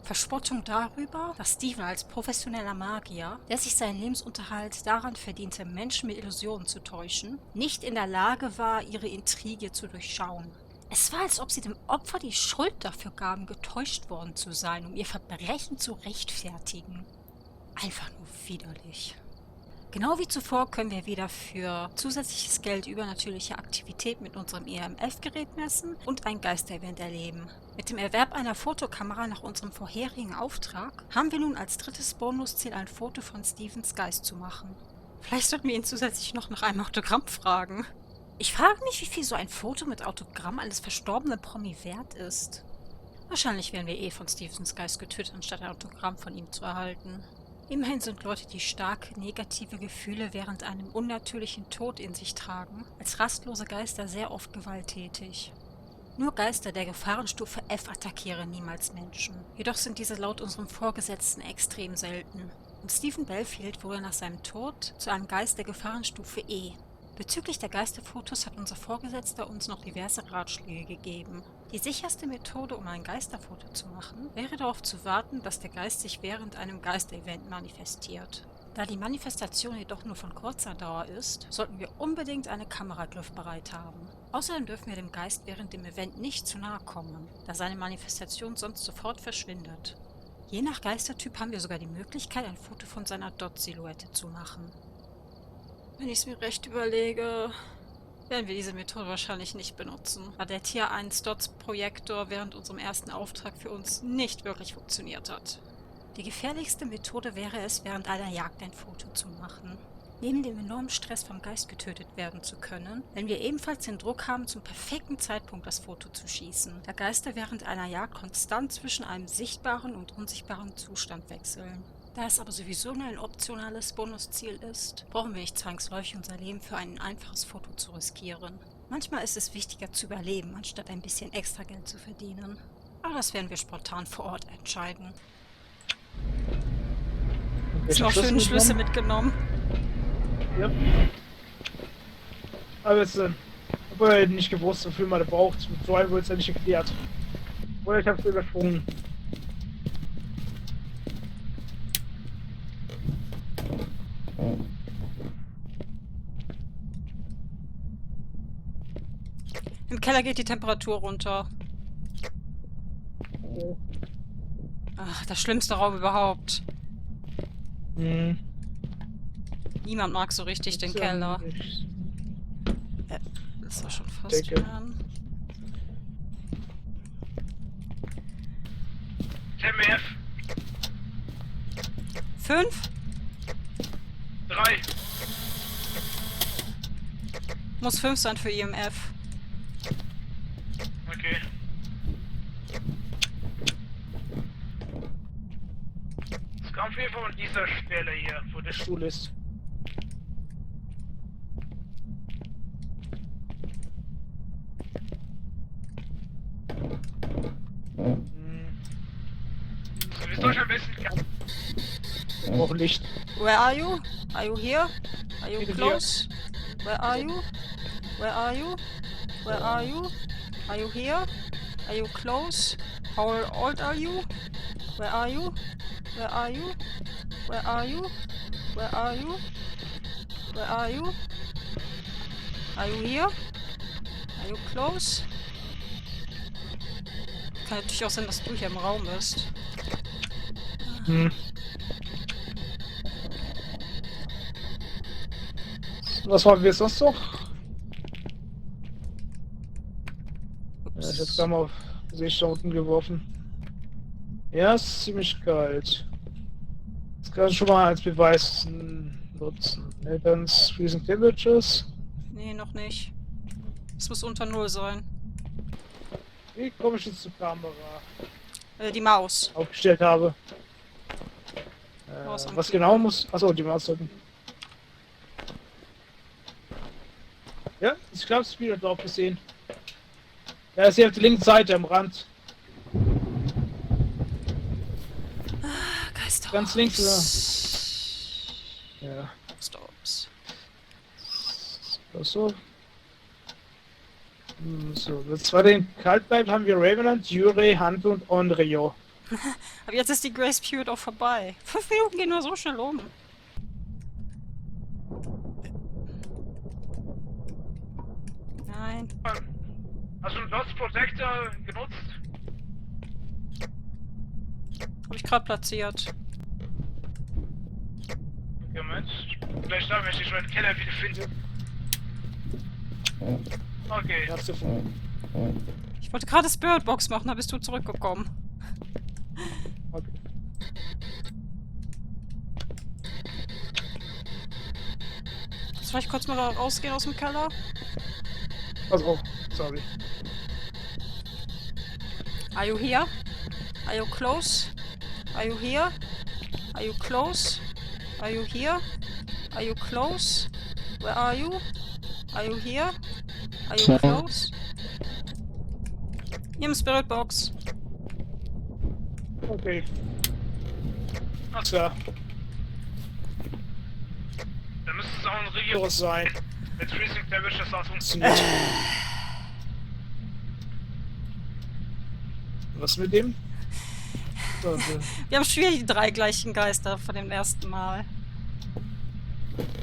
Verspottung darüber, dass Steven als professioneller Magier, der sich seinen Lebensunterhalt daran verdiente, Menschen mit Illusionen zu täuschen, nicht in der Lage war, ihre Intrige zu durchschauen. Es war, als ob sie dem Opfer die Schuld dafür gaben, getäuscht worden zu sein, um ihr Verbrechen zu rechtfertigen. Einfach nur widerlich. Genau wie zuvor können wir wieder für zusätzliches Geld übernatürliche Aktivität mit unserem EMF-Gerät messen und ein Geisterevent erleben. Mit dem Erwerb einer Fotokamera nach unserem vorherigen Auftrag haben wir nun als drittes Bonusziel ein Foto von Stevens Geist zu machen. Vielleicht sollten wir ihn zusätzlich noch nach einem Autogramm fragen. Ich frage mich, wie viel so ein Foto mit Autogramm eines verstorbenen Promi wert ist. Wahrscheinlich werden wir von Stevens Geist getötet, anstatt ein Autogramm von ihm zu erhalten. Immerhin sind Leute, die starke negative Gefühle während einem unnatürlichen Tod in sich tragen, als rastlose Geister sehr oft gewalttätig. Nur Geister der Gefahrenstufe F attackieren niemals Menschen. Jedoch sind diese laut unserem Vorgesetzten extrem selten. Und Stephen Belfield wurde nach seinem Tod zu einem Geist der Gefahrenstufe E. Bezüglich der Geisterfotos hat unser Vorgesetzter uns noch diverse Ratschläge gegeben. Die sicherste Methode, um ein Geisterfoto zu machen, wäre darauf zu warten, dass der Geist sich während einem Geisterevent manifestiert. Da die Manifestation jedoch nur von kurzer Dauer ist, sollten wir unbedingt eine Kamera griffbereit haben. Außerdem dürfen wir dem Geist während dem Event nicht zu nahe kommen, da seine Manifestation sonst sofort verschwindet. Je nach Geistertyp haben wir sogar die Möglichkeit, ein Foto von seiner Dot-Silhouette zu machen. Wenn ich es mir recht überlege, werden wir diese Methode wahrscheinlich nicht benutzen, da der Tier 1 Dots-Projektor während unserem ersten Auftrag für uns nicht wirklich funktioniert hat. Die gefährlichste Methode wäre es, während einer Jagd ein Foto zu machen. Neben dem enormen Stress vom Geist getötet werden zu können, wenn wir ebenfalls den Druck haben, zum perfekten Zeitpunkt das Foto zu schießen, da Geister während einer Jagd konstant zwischen einem sichtbaren und unsichtbaren Zustand wechseln. Da es aber sowieso nur ein optionales Bonusziel ist, brauchen wir nicht zwangsläufig unser Leben für ein einfaches Foto zu riskieren. Manchmal ist es wichtiger zu überleben, anstatt ein bisschen extra Geld zu verdienen. Aber das werden wir spontan vor Ort entscheiden. Ich habe auch schöne Schlüsse mitgenommen. Ja. Aber jetzt, aber ich nicht gewusst, wofür man da braucht. Mit Joy wurde es ja nicht erklärt. Oder ich habe es übersprungen. Im Keller geht die Temperatur runter. Ach, das schlimmste Raum überhaupt. Hm. Niemand mag so richtig den Keller. Das war schon fast Decke. dran. TMF 5? 3. Muss 5 sein für IMF. Okay. Es kam auf jeden Fall von dieser Stelle hier, wo der Stuhl ist. Wir sollen am besten. Ich brauche Licht. Where are you? Are you here? Are you Here. close? Where are you? Where are you? Where are you? Are you here? Are you close? How old are you? Where are you? Where are you? Where are you? Where are you? Where are you? Are you here? Are you close? Kann natürlich auch sein, dass du hier im Raum bist. Hm. Was haben wir sonst noch? Ja, ich hab's gerade mal auf sich da unten geworfen. Ja, ist ziemlich kalt. Das kann ich schon mal als Beweis nutzen. Evans Freezing Temperatures. Nee, noch nicht. Es muss unter 0 sein. Wie komme ich jetzt zur Kamera Die Maus. aufgestellt habe? Maus Was anklicken. genau muss... Achso, die Maus drücken. Ja, ich glaube, es wieder drauf gesehen. Ja, ist hier auf der linken Seite am Rand. Geister. Ganz links, Ja. Stops. So. So, das war den Kaltpipe haben wir Revenant, Yuri, Hunt und Onryo. Aber jetzt ist die Grace Period auch vorbei. 5 Minuten gehen nur so schnell um. Nein. Hast du einen Lost Protector genutzt? Habe ich gerade platziert. Okay, Moment. Vielleicht da, wenn ich schon einen Keller wieder finde. Okay. Ich hab's gefunden. Ich wollte gerade Spirit Box machen, da bist du zurückgekommen. Okay. Soll ich kurz mal rausgehen aus dem Keller? Also, sorry. Are you here? Are you close? Are you here? Are you close? Are you here? Are you close? Where are you? Are you here? Are you close? Hier im Spirit Box. Okay. Ach ja, Da müsste es auch ein Regio muss sein. mit Freezing Temperatures aus uns. Funktioniert. Was mit dem? So, Wir haben schon wieder die 3 gleichen Geister von dem ersten Mal.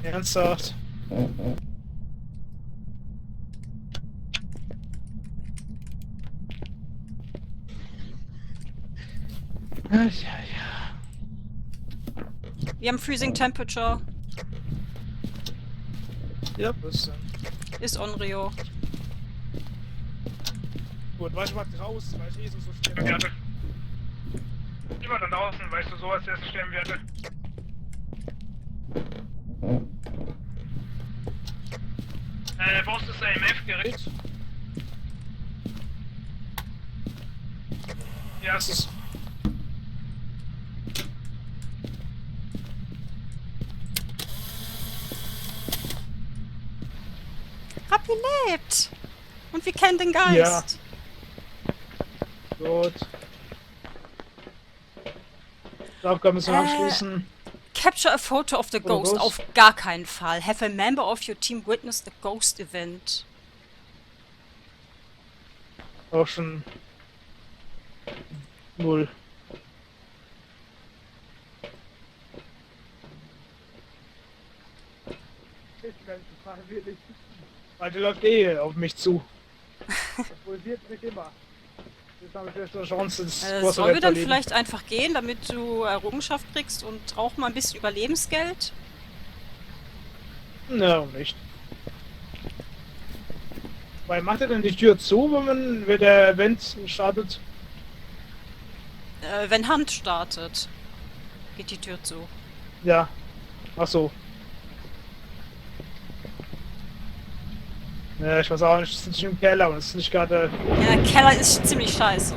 ernsthaft. Ja, ja. Wir haben Freezing Temperature. Ja, was denn? Ist Onryo. Gut, war ich mal draußen, weil ich eh so schnell. Werte. Immer dann draußen, weißt du, so als erste Sternwerte. Brauchst du das AMF-Gerät? Ja, Das ist. Rappi lebt! Und wir kennen den Geist. Gut. Die Aufgabe müssen wir abschließen. Capture a photo of the ghost. Ghost? Auf gar keinen Fall. Have a member of your team witness the ghost event. Auch schon 0. Weil der läuft eh auf mich zu. Obwohl wird nicht immer. Jetzt habe ich jetzt eine Chance, das Boss Sollen wir dann erleben. vielleicht einfach gehen, damit du Errungenschaft kriegst und auch mal ein bisschen Überlebensgeld? Na, nicht. Weil macht er denn die Tür zu, wenn der Event startet? Wenn Hand startet, geht die Tür zu. Ja. Ach so. Ja, ich weiß auch nicht, es ist nicht im Keller und es ist nicht gerade. Ja, der Keller ist ziemlich scheiße.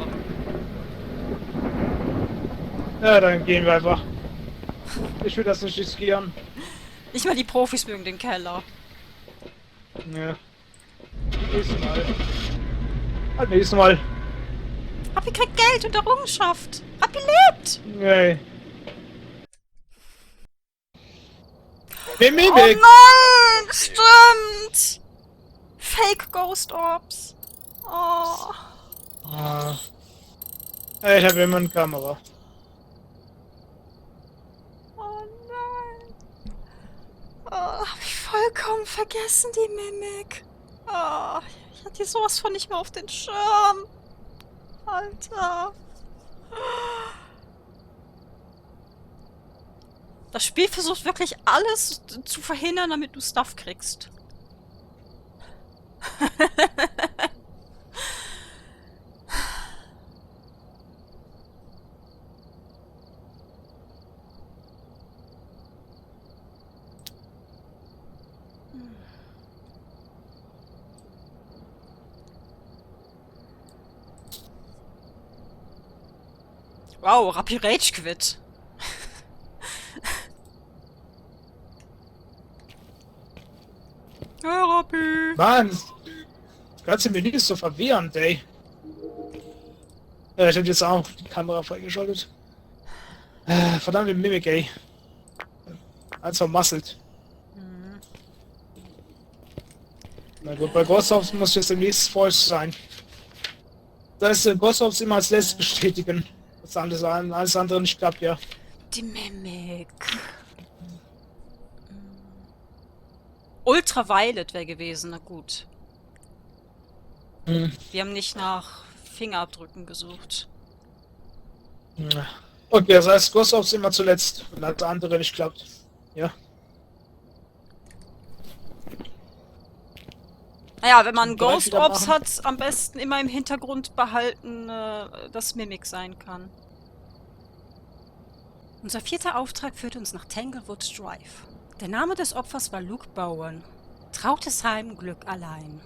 Ja, dann gehen wir einfach. Ich will das nicht riskieren. Nicht mal die Profis mögen den Keller. Ja. Nächstes Mal. Halt nächstes Mal. Rappi kriegt Geld und Errungenschaft. Rappi lebt! Nee. Mimik! Oh nein! Stimmt! Fake Ghost Orbs. Oh. Ah. Ja, ich habe immer eine Kamera. Oh nein. Oh, hab ich vollkommen vergessen, die Mimik. Oh, ich hatte die sowas von nicht mehr auf den Schirm. Oh. Alter. Das Spiel versucht wirklich alles zu verhindern, damit du Stuff kriegst. Wow, Rappi Rage Quit. Hey, Rappi. Mann, das ganze Menü ist so verwirrend, ey. Ja, ich hab jetzt auch die Kamera freigeschaltet. Verdammte Mimik, ey. Alles vermasselt. Na gut, bei Ghost Ops muss jetzt demnächst falsch sein. Das heißt, Ghost Ops immer als letztes bestätigen. Das alles andere nicht klappt, ja. Die Mimik. Ultraviolet wäre gewesen, na gut. Hm. Wir haben nicht nach Fingerabdrücken gesucht. Okay, das heißt, Ghost Ops immer zuletzt, wenn das andere nicht klappt. Ja. Naja, wenn man Zum Bereich Ghost wieder Ops machen. hat, am besten immer im Hintergrund behalten, dass Mimik sein kann. Unser 4. Auftrag führt uns nach Tanglewood Drive. Der Name des Opfers war Luke Bowen. Trautes Heim, Glück allein.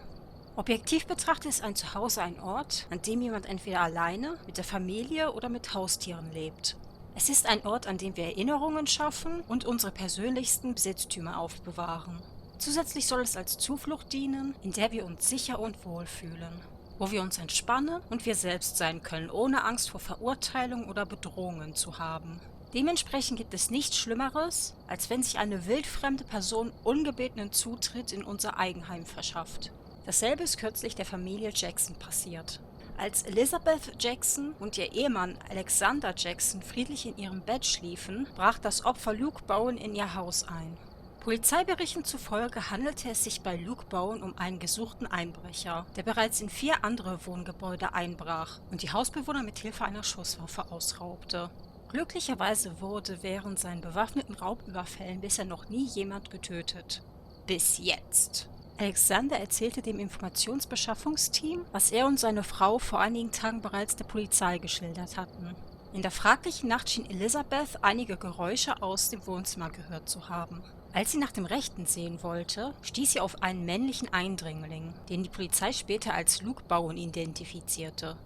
Objektiv betrachtet ist ein Zuhause ein Ort, an dem jemand entweder alleine, mit der Familie oder mit Haustieren lebt. Es ist ein Ort, an dem wir Erinnerungen schaffen und unsere persönlichsten Besitztümer aufbewahren. Zusätzlich soll es als Zuflucht dienen, in der wir uns sicher und wohl fühlen, wo wir uns entspannen und wir selbst sein können, ohne Angst vor Verurteilung oder Bedrohungen zu haben. Dementsprechend gibt es nichts Schlimmeres, als wenn sich eine wildfremde Person ungebetenen Zutritt in unser Eigenheim verschafft. Dasselbe ist kürzlich der Familie Jackson passiert. Als Elizabeth Jackson und ihr Ehemann Alexander Jackson friedlich in ihrem Bett schliefen, brach das Opfer Luke Bowen in ihr Haus ein. Polizeiberichten zufolge handelte es sich bei Luke Bowen um einen gesuchten Einbrecher, der bereits in 4 andere Wohngebäude einbrach und die Hausbewohner mit Hilfe einer Schusswaffe ausraubte. Glücklicherweise wurde während seinen bewaffneten Raubüberfällen bisher noch nie jemand getötet. Bis jetzt. Alexander erzählte dem Informationsbeschaffungsteam, was er und seine Frau vor einigen Tagen bereits der Polizei geschildert hatten. In der fraglichen Nacht schien Elizabeth einige Geräusche aus dem Wohnzimmer gehört zu haben. Als sie nach dem Rechten sehen wollte, stieß sie auf einen männlichen Eindringling, den die Polizei später als Luke Bowen identifizierte.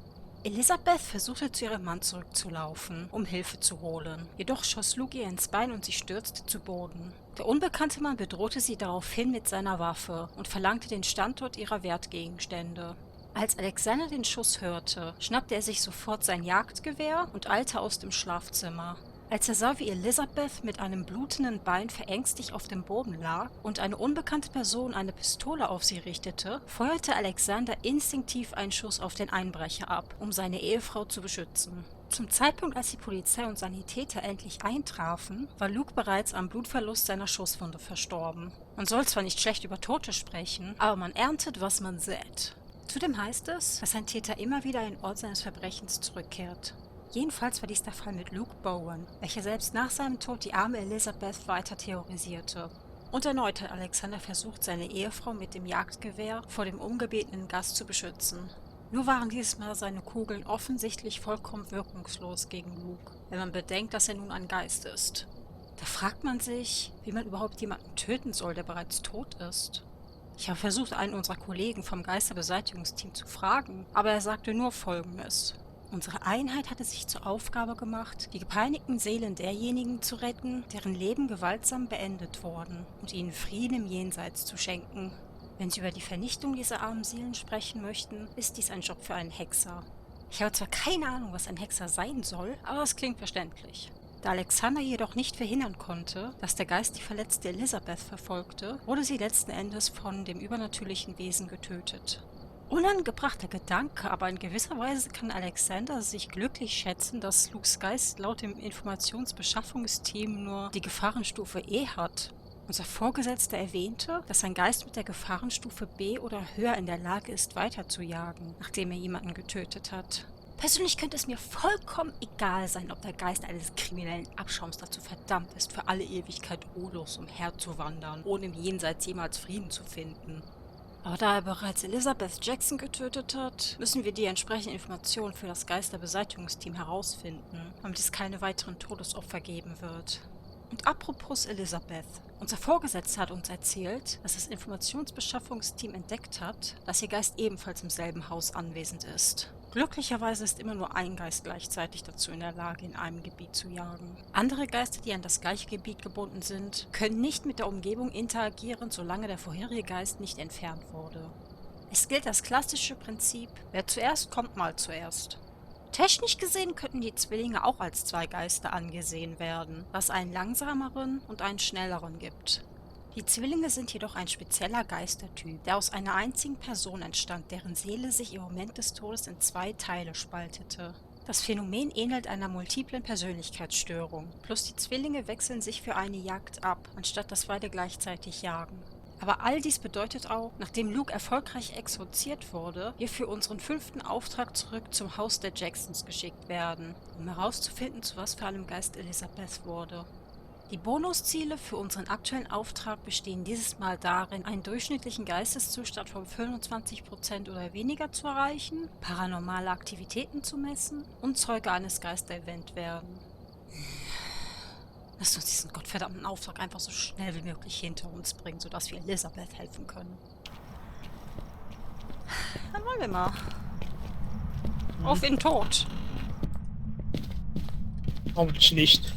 Elizabeth versuchte zu ihrem Mann zurückzulaufen, um Hilfe zu holen. Jedoch schoss Luke ihr ins Bein und sie stürzte zu Boden. Der unbekannte Mann bedrohte sie daraufhin mit seiner Waffe und verlangte den Standort ihrer Wertgegenstände. Als Alexander den Schuss hörte, schnappte er sich sofort sein Jagdgewehr und eilte aus dem Schlafzimmer. Als er sah, wie Elizabeth mit einem blutenden Bein verängstigt auf dem Boden lag und eine unbekannte Person eine Pistole auf sie richtete, feuerte Alexander instinktiv einen Schuss auf den Einbrecher ab, um seine Ehefrau zu beschützen. Zum Zeitpunkt, als die Polizei und Sanitäter endlich eintrafen, war Luke bereits am Blutverlust seiner Schusswunde verstorben. Man soll zwar nicht schlecht über Tote sprechen, aber man erntet, was man sät. Zudem heißt es, dass ein Täter immer wieder an den Ort seines Verbrechens zurückkehrt. Jedenfalls war dies der Fall mit Luke Bowen, welcher selbst nach seinem Tod die arme Elizabeth weiter terrorisierte. Und erneut hat Alexander versucht, seine Ehefrau mit dem Jagdgewehr vor dem ungebetenen Gast zu beschützen. Nur waren dieses Mal seine Kugeln offensichtlich vollkommen wirkungslos gegen Luke, wenn man bedenkt, dass er nun ein Geist ist. Da fragt man sich, wie man überhaupt jemanden töten soll, der bereits tot ist. Ich habe versucht, einen unserer Kollegen vom Geisterbeseitigungsteam zu fragen, aber er sagte nur Folgendes. Unsere Einheit hatte sich zur Aufgabe gemacht, die gepeinigten Seelen derjenigen zu retten, deren Leben gewaltsam beendet wurden, und ihnen Frieden im Jenseits zu schenken. Wenn Sie über die Vernichtung dieser armen Seelen sprechen möchten, ist dies ein Job für einen Hexer. Ich habe zwar keine Ahnung, was ein Hexer sein soll, aber es klingt verständlich. Da Alexander jedoch nicht verhindern konnte, dass der Geist die verletzte Elizabeth verfolgte, wurde sie letzten Endes von dem übernatürlichen Wesen getötet. Unangebrachter Gedanke, aber in gewisser Weise kann Alexander sich glücklich schätzen, dass Lukes Geist laut dem Informationsbeschaffungsteam nur die Gefahrenstufe E hat. Unser Vorgesetzter erwähnte, dass ein Geist mit der Gefahrenstufe B oder höher in der Lage ist, weiterzujagen, nachdem er jemanden getötet hat. Persönlich könnte es mir vollkommen egal sein, ob der Geist eines kriminellen Abschaums dazu verdammt ist, für alle Ewigkeit ruhelos umherzuwandern, ohne im Jenseits jemals Frieden zu finden. Aber da er bereits Elizabeth Jackson getötet hat, müssen wir die entsprechenden Informationen für das Geisterbeseitigungsteam herausfinden, damit es keine weiteren Todesopfer geben wird. Und apropos Elizabeth. Unser Vorgesetzter hat uns erzählt, dass das Informationsbeschaffungsteam entdeckt hat, dass ihr Geist ebenfalls im selben Haus anwesend ist. Glücklicherweise ist immer nur ein Geist gleichzeitig dazu in der Lage, in einem Gebiet zu jagen. Andere Geister, die an das gleiche Gebiet gebunden sind, können nicht mit der Umgebung interagieren, solange der vorherige Geist nicht entfernt wurde. Es gilt das klassische Prinzip, wer zuerst kommt, mal zuerst. Technisch gesehen könnten die Zwillinge auch als zwei Geister angesehen werden, was einen langsameren und einen schnelleren gibt. Die Zwillinge sind jedoch ein spezieller Geistertyp, der aus einer einzigen Person entstand, deren Seele sich im Moment des Todes in zwei Teile spaltete. Das Phänomen ähnelt einer multiplen Persönlichkeitsstörung, plus die Zwillinge wechseln sich für eine Jagd ab, anstatt dass beide gleichzeitig jagen. Aber all dies bedeutet auch, nachdem Luke erfolgreich exorziert wurde, wir für unseren 5. Auftrag zurück zum Haus der Jacksons geschickt werden, um herauszufinden, zu was für einem Geist Elizabeth wurde. Die Bonusziele für unseren aktuellen Auftrag bestehen dieses Mal darin, einen durchschnittlichen Geisteszustand von 25% oder weniger zu erreichen, paranormale Aktivitäten zu messen und Zeuge eines Geisterevents werden. Lasst uns diesen gottverdammten Auftrag einfach so schnell wie möglich hinter uns bringen, sodass wir Elizabeth helfen können. Dann wollen wir mal. Auf in den Tod. Hoffentlich nicht.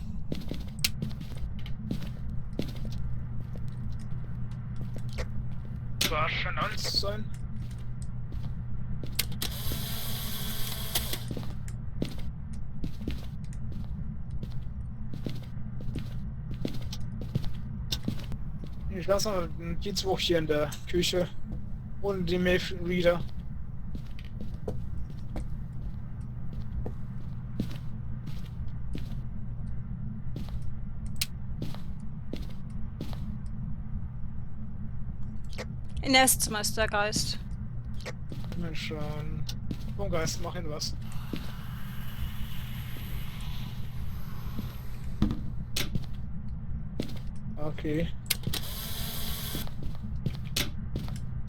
War schon alles. Sein. Ich lasse mal ein Notizbuch hier in der Küche und die Mail Reader. In der Esszimmer ist der Geist. Mal schauen. Komm Geist, mach ihn was. Okay.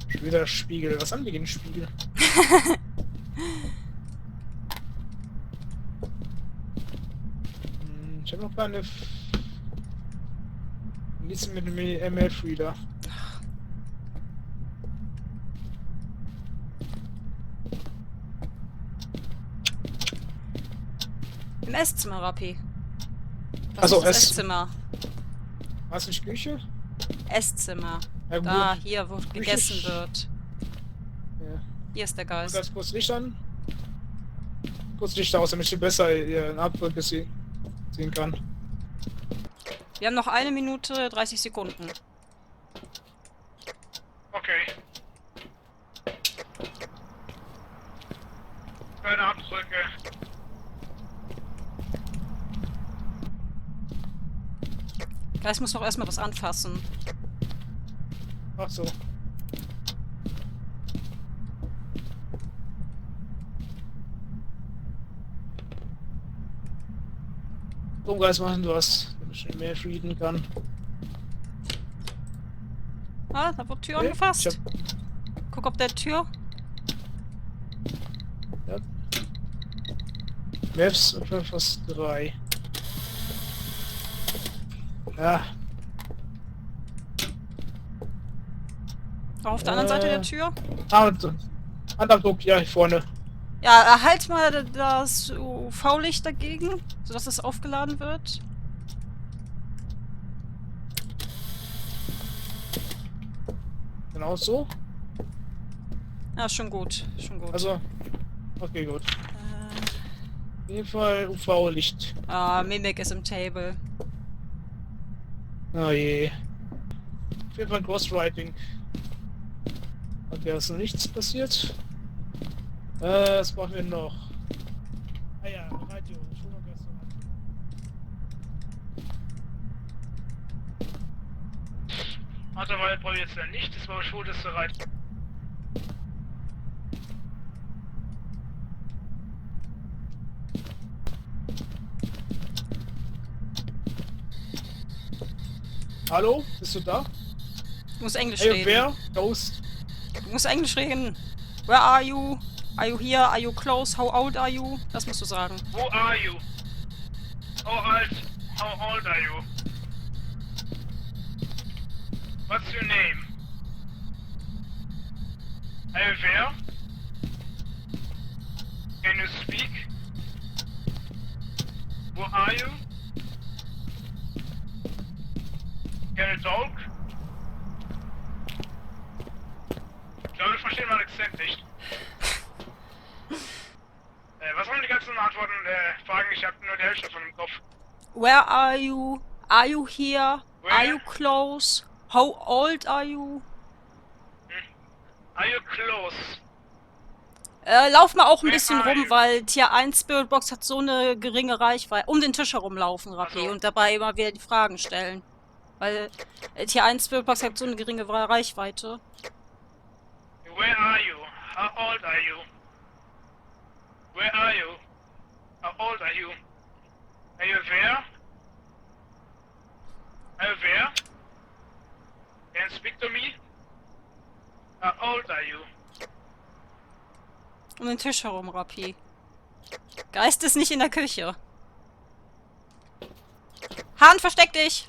Schon wieder Spiegel. Was haben die gegen Spiegel? Ich habe noch keine nichts mit dem MF-Reader. Im Esszimmer, Rappi. Das Achso, ist das Esszimmer. Was nicht Küche? Esszimmer. Ja, gut. Da, hier, wo gegessen ist- wird. Ja. Hier ist der Geist. Ganz kurz Licht an. Kurz Licht aus, damit ich besser ihren Abdruck sehen kann. Wir haben noch 1 Minute 30 Sekunden. Okay. Keine Abdrücke. Geist muss noch erstmal was anfassen. Ach so. Komm, Geist, machen du was, damit ich mehr frieden kann. Ah, da wird Tür Okay, angefasst. ich Guck, ob der Tür. Ja. Maps fast 3. Ja. Auch auf der anderen Seite der Tür. Handabdruck, ja, hier vorne. Ja, erhalt mal das UV-Licht dagegen, sodass es aufgeladen wird. Genau so. Ja, schon gut. Schon gut. Also, okay, gut. Auf jeden Fall UV-Licht. Mimic ist im Table. Oh je. Auf jeden Fall Ghostwriting. Okay, ist noch nichts passiert. Was brauchen wir noch? Ah ja, Radio. Schon mal gestern. Also, weil brauche ich jetzt ja nicht, das war schon das bereit. Hallo? Bist du da? Du musst Englisch Hey, reden. wer? Ghost. Du musst Englisch reden. Where are you? Are you here? Are you close? How old are you? Das musst du sagen. Who are you? How old are you? What's your name? Are you there? Can you speak? Who are you? Can you talk? Ich glaube, ich verstehe meinen Akzent nicht. Was waren die ganzen Antworten, Fragen? Ich habe nur die Hälfte von dem Kopf. Where are you? Are you here? Where? Are you close? How old are you? Are you close? Lauf mal auch ein Where bisschen are rum, you? weil Tier 1 Spirit Box hat so eine geringe Reichweite. Um den Tisch herumlaufen, Rappi, Ach so. und dabei immer wieder die Fragen stellen. Weil Tier 1 Spirit Box hat so eine geringe Reichweite. Where are you? How old are you? Where are you? How old are you? Are you there? Are you there? Can you speak to me? How old are you? Um den Tisch herum, Rappi. Geist ist nicht in der Küche. Hahn, versteck dich!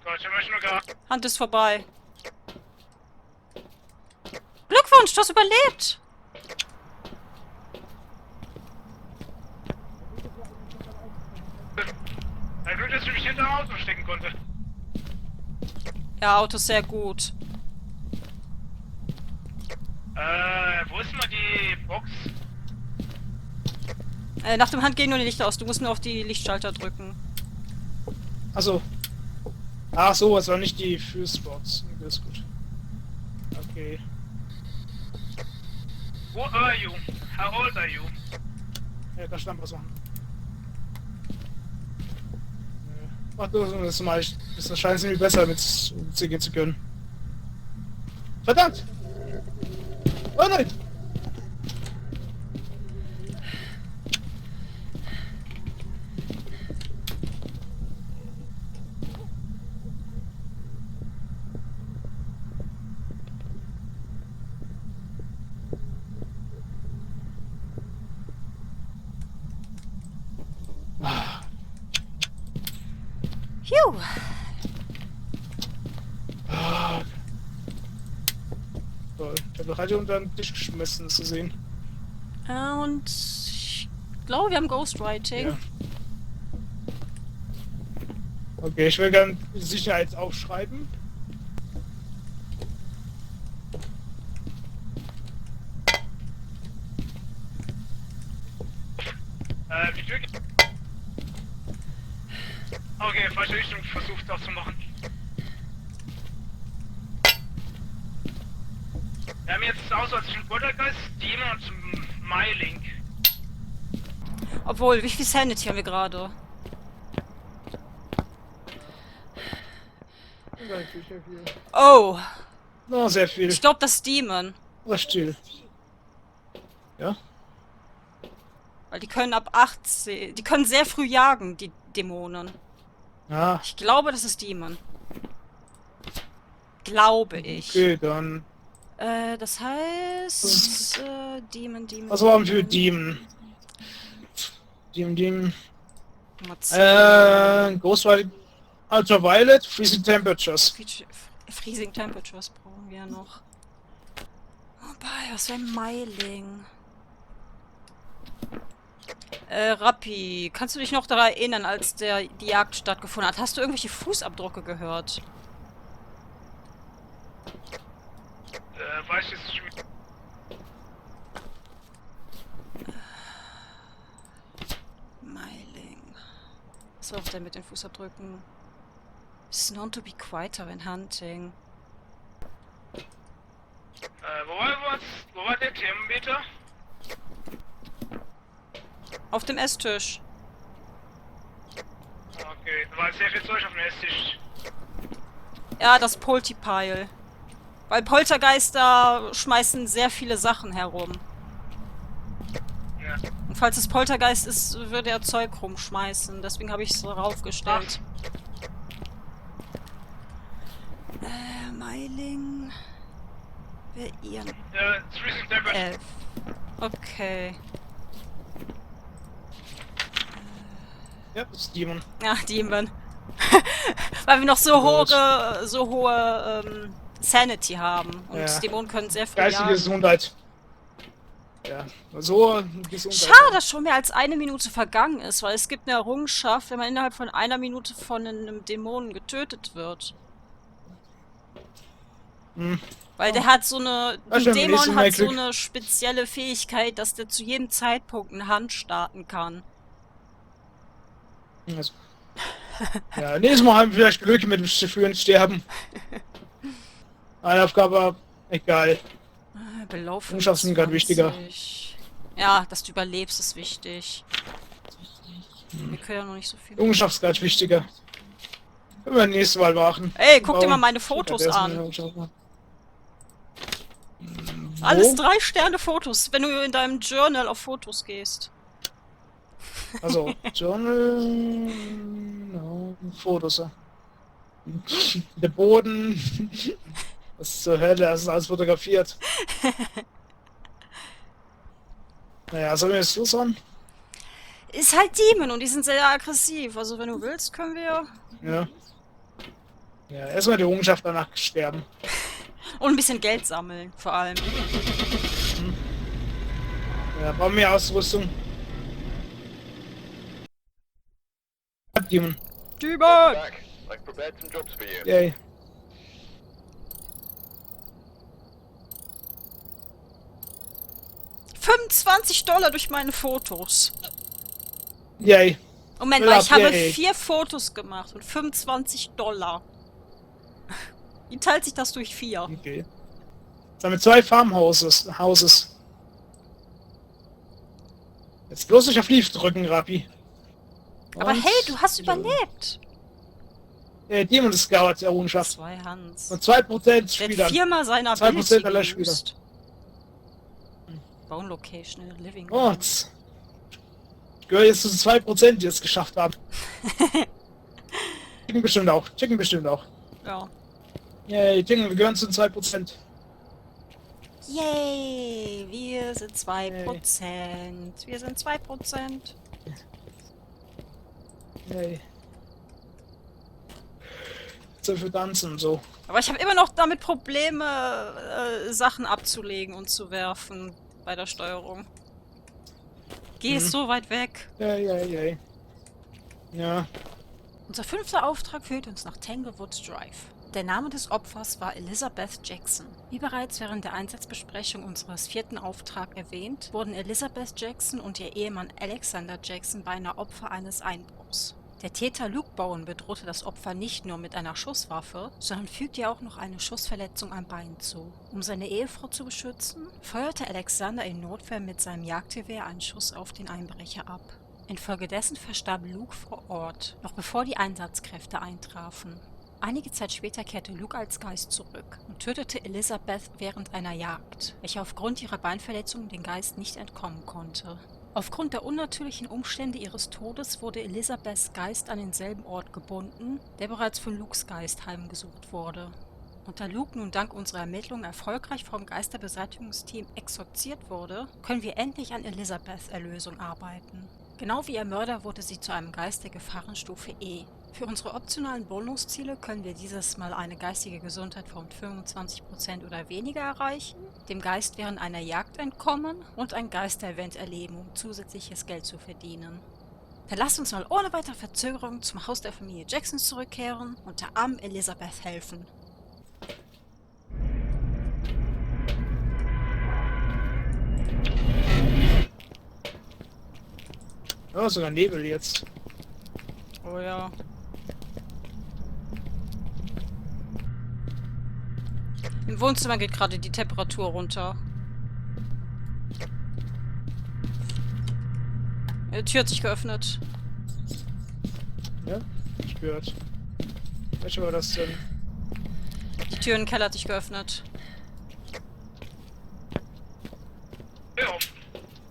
Gott, ich möchte nur gerade. Hand ist vorbei. Glückwunsch, du hast überlebt! Glück, dass ich mich hinter dem Auto stecken konnte. Ja, Auto ist sehr gut. Wo ist mal die Box? Nach dem Hand gehen nur die Lichter aus. Du musst nur auf die Lichtschalter drücken. Achso. Ach so, es war nicht die Fuse-Box. Das ist gut. Okay. Who are you? How old are you? Ja, da stand was machen. Mach du das mal. Das scheint irgendwie besser mit C gehen zu können. Verdammt! Oh nein! Phew. Toll. Ich habe Radio unter den Tisch geschmissen, das zu sehen. Und ich glaube, wir haben Ghostwriting. Ja. Okay, ich will gerne Sicherheit aufschreiben. Wie viel? Okay, falsche Richtung versucht auch zu machen. Wir haben jetzt Auswahl zwischen Poltergeist, Demon und MyLink. Obwohl, wie viel Sanity haben wir gerade? Oh, Oh, sehr viel. ich glaube, das ist Demon. Aber still. Ja? Weil die können ab 18... Die können sehr früh jagen, die Dämonen. Ah, Ich glaube, das ist Demon. Glaube ich. okay, dann. Das heißt... Demon. Was war für Demon? Demon. Nummer 10. Ghostwriting Ultraviolet, Freezing Temperatures. Freezing Temperatures brauchen wir noch. Wobei, was wäre Meiling? Rappi, kannst du dich noch daran erinnern, als die Jagd stattgefunden hat? Hast du irgendwelche Fußabdrücke gehört? Weiß ich jetzt nicht mehr. Meiling. Was war denn mit den Fußabdrücken? It's known to be quieter when hunting. Wo war der Thermometer? Auf dem Esstisch. Okay, da war sehr viel Zeug auf dem Esstisch. Ja, das Polterpile. Weil Poltergeister schmeißen sehr viele Sachen herum. Ja. Und falls es Poltergeist ist, würde er Zeug rumschmeißen. Deswegen habe ich es raufgestellt. Meiling. Wer ihr? 11. Okay. Ja, das ist Demon. Ja, Demon. Weil wir noch so hohe Sanity haben. Und Ja. Dämonen können sehr viel Geistige jagen. Gesundheit. Ja, so Gesundheit. Schade, dass schon mehr als 1 Minute vergangen ist, weil es gibt eine Errungenschaft, wenn man innerhalb von 1 Minute von einem Dämonen getötet wird. Hm. Weil der hat so eine... Ja, Ein stimmt, Dämon nächstes Mal hat so Glück. eine spezielle Fähigkeit, dass der zu jedem Zeitpunkt eine Hand starten kann. Also. Ja, nächstes Mal haben wir vielleicht Glück mit dem frühen Sterben. Eine Aufgabe, egal. Belau Errungenschaften sind gerade wichtiger. 25. Ja, dass du überlebst, ist wichtig. Wir können ja noch nicht so viel... Errungenschaftsgrad wichtiger. Können wir nächstes Mal machen. Ey, guck dir mal meine Fotos an. Alles 3 Sterne Fotos, wenn du in deinem Journal auf Fotos gehst. Also, Journal... No, Fotos. Ja. Der Boden... Was zur Hölle, das ist alles fotografiert. Naja, sollen wir jetzt los an? Ist halt Demon und die sind sehr aggressiv. Also wenn du willst, können wir... Ja. Ja, erstmal die Errungenschaft, danach sterben. Und ein bisschen Geld sammeln, vor allem. Ja, brauchen mehr Ausrüstung. Demon. Demon! Back. I've prepared some jobs for you. Yay. $25 durch meine Fotos. Yay. Moment Ja, mal, ich habe yay. 4 Fotos gemacht und $25. Wie teilt sich das durch 4? Okay. Jetzt haben wir 2 Farmhouses. Jetzt bloß nicht auf Leaf drücken, Rappi. Aber Und- hey, du hast überlebt. Demon Scout Errungenschaft. 2 Hans. Und 2% Der hat Spielern. 4-mal seine 2% Ability aller Spieler. geused. Bone Location in Living Oh, Room. ich gehöre jetzt zu 2%, die es geschafft haben. Chicken bestimmt auch. Ja. Yay, Chicken, wir gehören zu den 2%. Yay, wir sind 2%. Wir sind 2%. Yay. So für Tanzen und so. Aber ich habe immer noch damit Probleme, Sachen abzulegen und zu werfen bei der Steuerung. Geh ist so weit weg. Yay. Ja. Unser 5. Auftrag führt uns nach Tanglewood Drive. Der Name des Opfers war Elizabeth Jackson. Wie bereits während der Einsatzbesprechung unseres 4. Auftrags erwähnt, wurden Elizabeth Jackson und ihr Ehemann Alexander Jackson beinahe Opfer eines Einbruchs. Der Täter Luke Bowen bedrohte das Opfer nicht nur mit einer Schusswaffe, sondern fügte ihr auch noch eine Schussverletzung am Bein zu. Um seine Ehefrau zu beschützen, feuerte Alexander in Notwehr mit seinem Jagdgewehr einen Schuss auf den Einbrecher ab. Infolgedessen verstarb Luke vor Ort, noch bevor die Einsatzkräfte eintrafen. Einige Zeit später kehrte Luke als Geist zurück und tötete Elizabeth während einer Jagd, welche aufgrund ihrer Beinverletzung den Geist nicht entkommen konnte. Aufgrund der unnatürlichen Umstände ihres Todes wurde Elizabeths Geist an denselben Ort gebunden, der bereits für Lukes Geist heimgesucht wurde. Und da Luke nun dank unserer Ermittlungen erfolgreich vom Geisterbeseitigungsteam exorziert wurde, können wir endlich an Elizabeths Erlösung arbeiten. Genau wie ihr Mörder wurde sie zu einem Geist der Gefahrenstufe E. Für unsere optionalen Bonusziele können wir dieses Mal eine geistige Gesundheit von 25% oder weniger erreichen, dem Geist während einer Jagd entkommen und ein Geister-Event erleben, um zusätzliches Geld zu verdienen. Dann lasst uns mal ohne weitere Verzögerung zum Haus der Familie Jackson zurückkehren und der armen Elizabeth helfen. Oh, sogar Nebel jetzt. Oh ja. Im Wohnzimmer geht gerade die Temperatur runter. Die Tür hat sich geöffnet. Ja, ich gehört. Welche war das denn? Die Tür in den Keller hat sich geöffnet. Hör auf.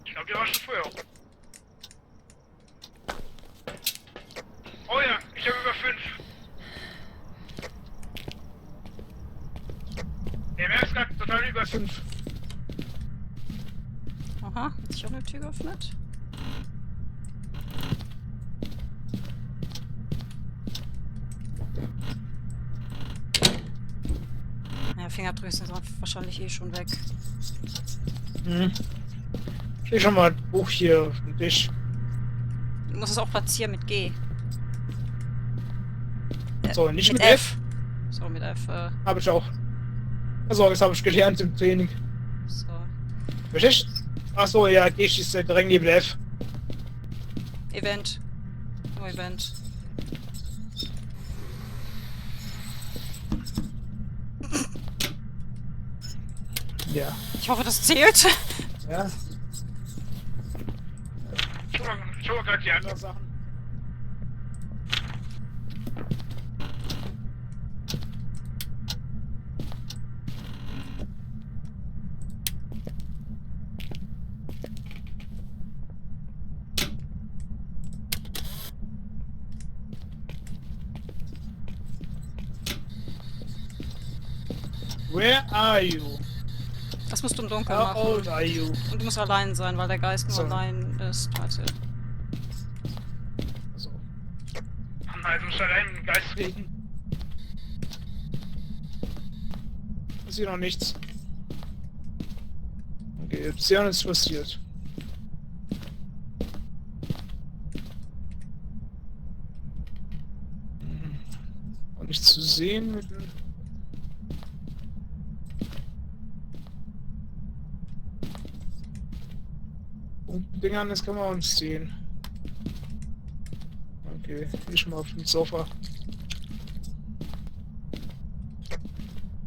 Ich glaube, die war schon früher. Oh ja, ich habe über 5. Der Merk ist gerade total über 5. Aha, hat sich auch eine Tür geöffnet. Ja, Fingerdrücken sind wahrscheinlich eh schon weg. Hm. Ich leg schon mal ein Buch hier auf den Tisch. Du musst es auch platzieren mit G. So, nicht mit F. F. So, mit F. Habe ich auch. Also, das habe ich gelernt im Training. So. Richtig? Achso, ja, G ist der direkt neben F. Event. Nur Event. Ja. Ich hoffe, das zählt. Ja, Schau mal gerade die anderen. andere Sachen. Where are you? Das musst du im Dunkeln How old machen. are you? Und du musst allein sein, weil der Geist nur So. allein ist. Warte. Also, Also muss allein mit dem Geist reden. Ist hier noch nichts. Okay, jetzt ja nichts passiert. Und nichts zu sehen mit dem... Dingern, das kann man auch nicht sehen. Okay, hier schon mal auf dem Sofa.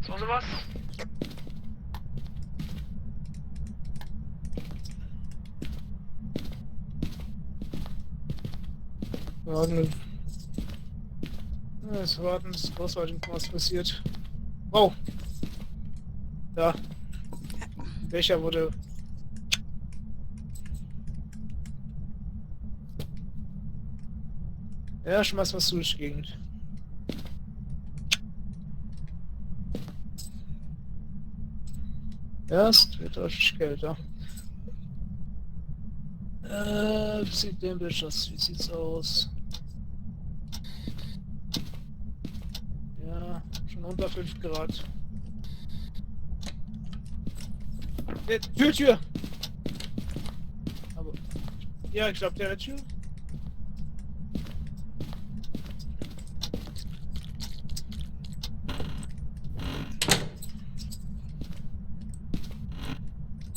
so sowas. Warten. Ja, das Warten ist ausweichen, was passiert. Wow! Da. Welcher wurde... Ja, schmeiß was durch die Gegend. Ja, es wird deutlich kälter. Wie sieht der Bild aus? Wie sieht's aus? Ja, schon unter 5 Grad. Tür! Aber... Ja, ich glaube, der hat Tür.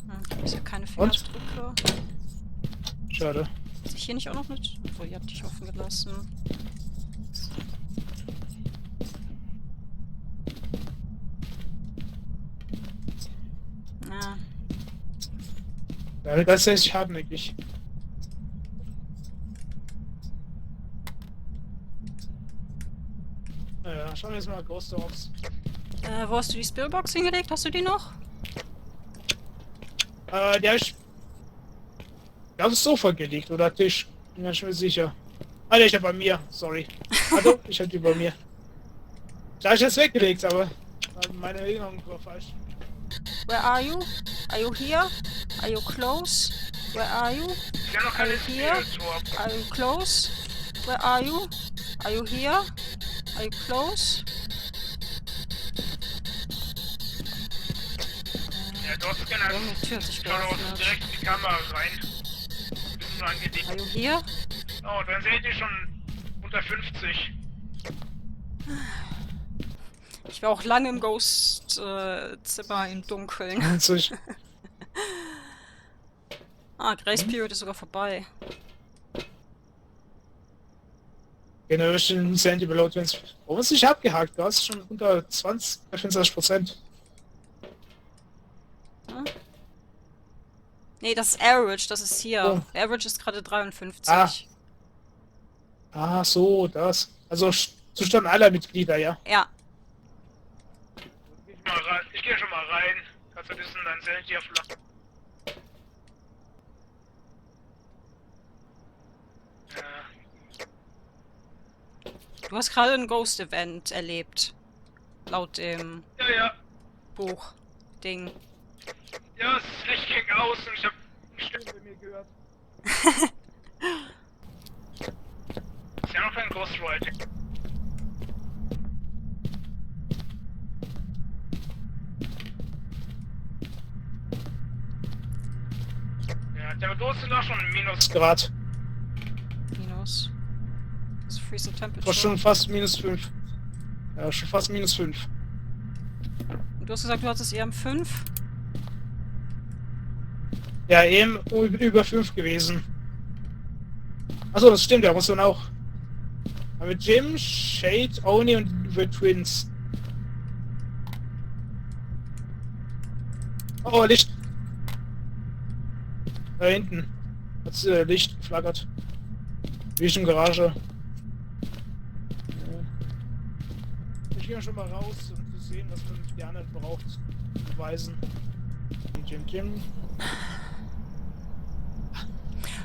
Hm, ist ja keine Und? Fingerabdrücke. Schade. Ist hier nicht auch noch mit? Obwohl, ihr habt dich offen gelassen. Ja. Ja, das ist hartnäckig. Naja, schauen wir jetzt mal Ghost Dogs. Wo hast du die Spillbox hingelegt? Hast du die noch? Die hab ich aufs Sofa gelegt oder Tisch. Bin mir schon sicher. Ah, ne, ich hab bei mir. Sorry. Also, ich hab die bei mir. Da hab ich jetzt weggelegt, aber meine Erinnerung war falsch. Where are you? Are you here? Are you close? Where are you? Ich habe noch Are keine you here? Spiele zu. Are you close? Where are you? Are you here? Are you close? Ja, du hast gerne. Die Tür hat sich Schau doch geöffnet. direkt in die Kamera rein. Bisschen so angelegt. Are you here? Oh, dann seht ihr schon unter 50. Ich war auch lange im Ghost-Zimmer im Dunkeln. Also ich, Ah, Grace Period ist sogar vorbei. Generation Sandy Below 20. Warum ist nicht abgehakt? Du hast schon unter 25%. Hm? Nee, das ist Average, das ist hier. Oh. Average ist gerade 53. Ah, so, das. Also Zustand aller Mitglieder, ja. Ja. Ich gehe schon mal rein. Kannst du ein bisschen dein Sanity aufladen? Du hast gerade ein Ghost-Event erlebt. Laut dem Ja. Buch-Ding. Ja, das Licht ging aus und ich hab... Bei mir gehört. Ist ja noch kein Ghostwriting. Ja, der Ghost ist auch schon ein Minus. Grad. Minus. Das ist Freezing War Temperature. schon fast -5. Ja, schon fast -5. Und du hast gesagt, du hattest eher 5? Ja, eben über 5 gewesen. Achso, das stimmt, ja, muss man auch. Aber mit Jim, Shade, Oni und The Twins. Oh, Licht. Da hinten. Hat's Licht geflackert. Vision Garage. Ja. Ich gehe schon mal raus, um zu sehen, was man die anderen braucht. Beweisen. Jim.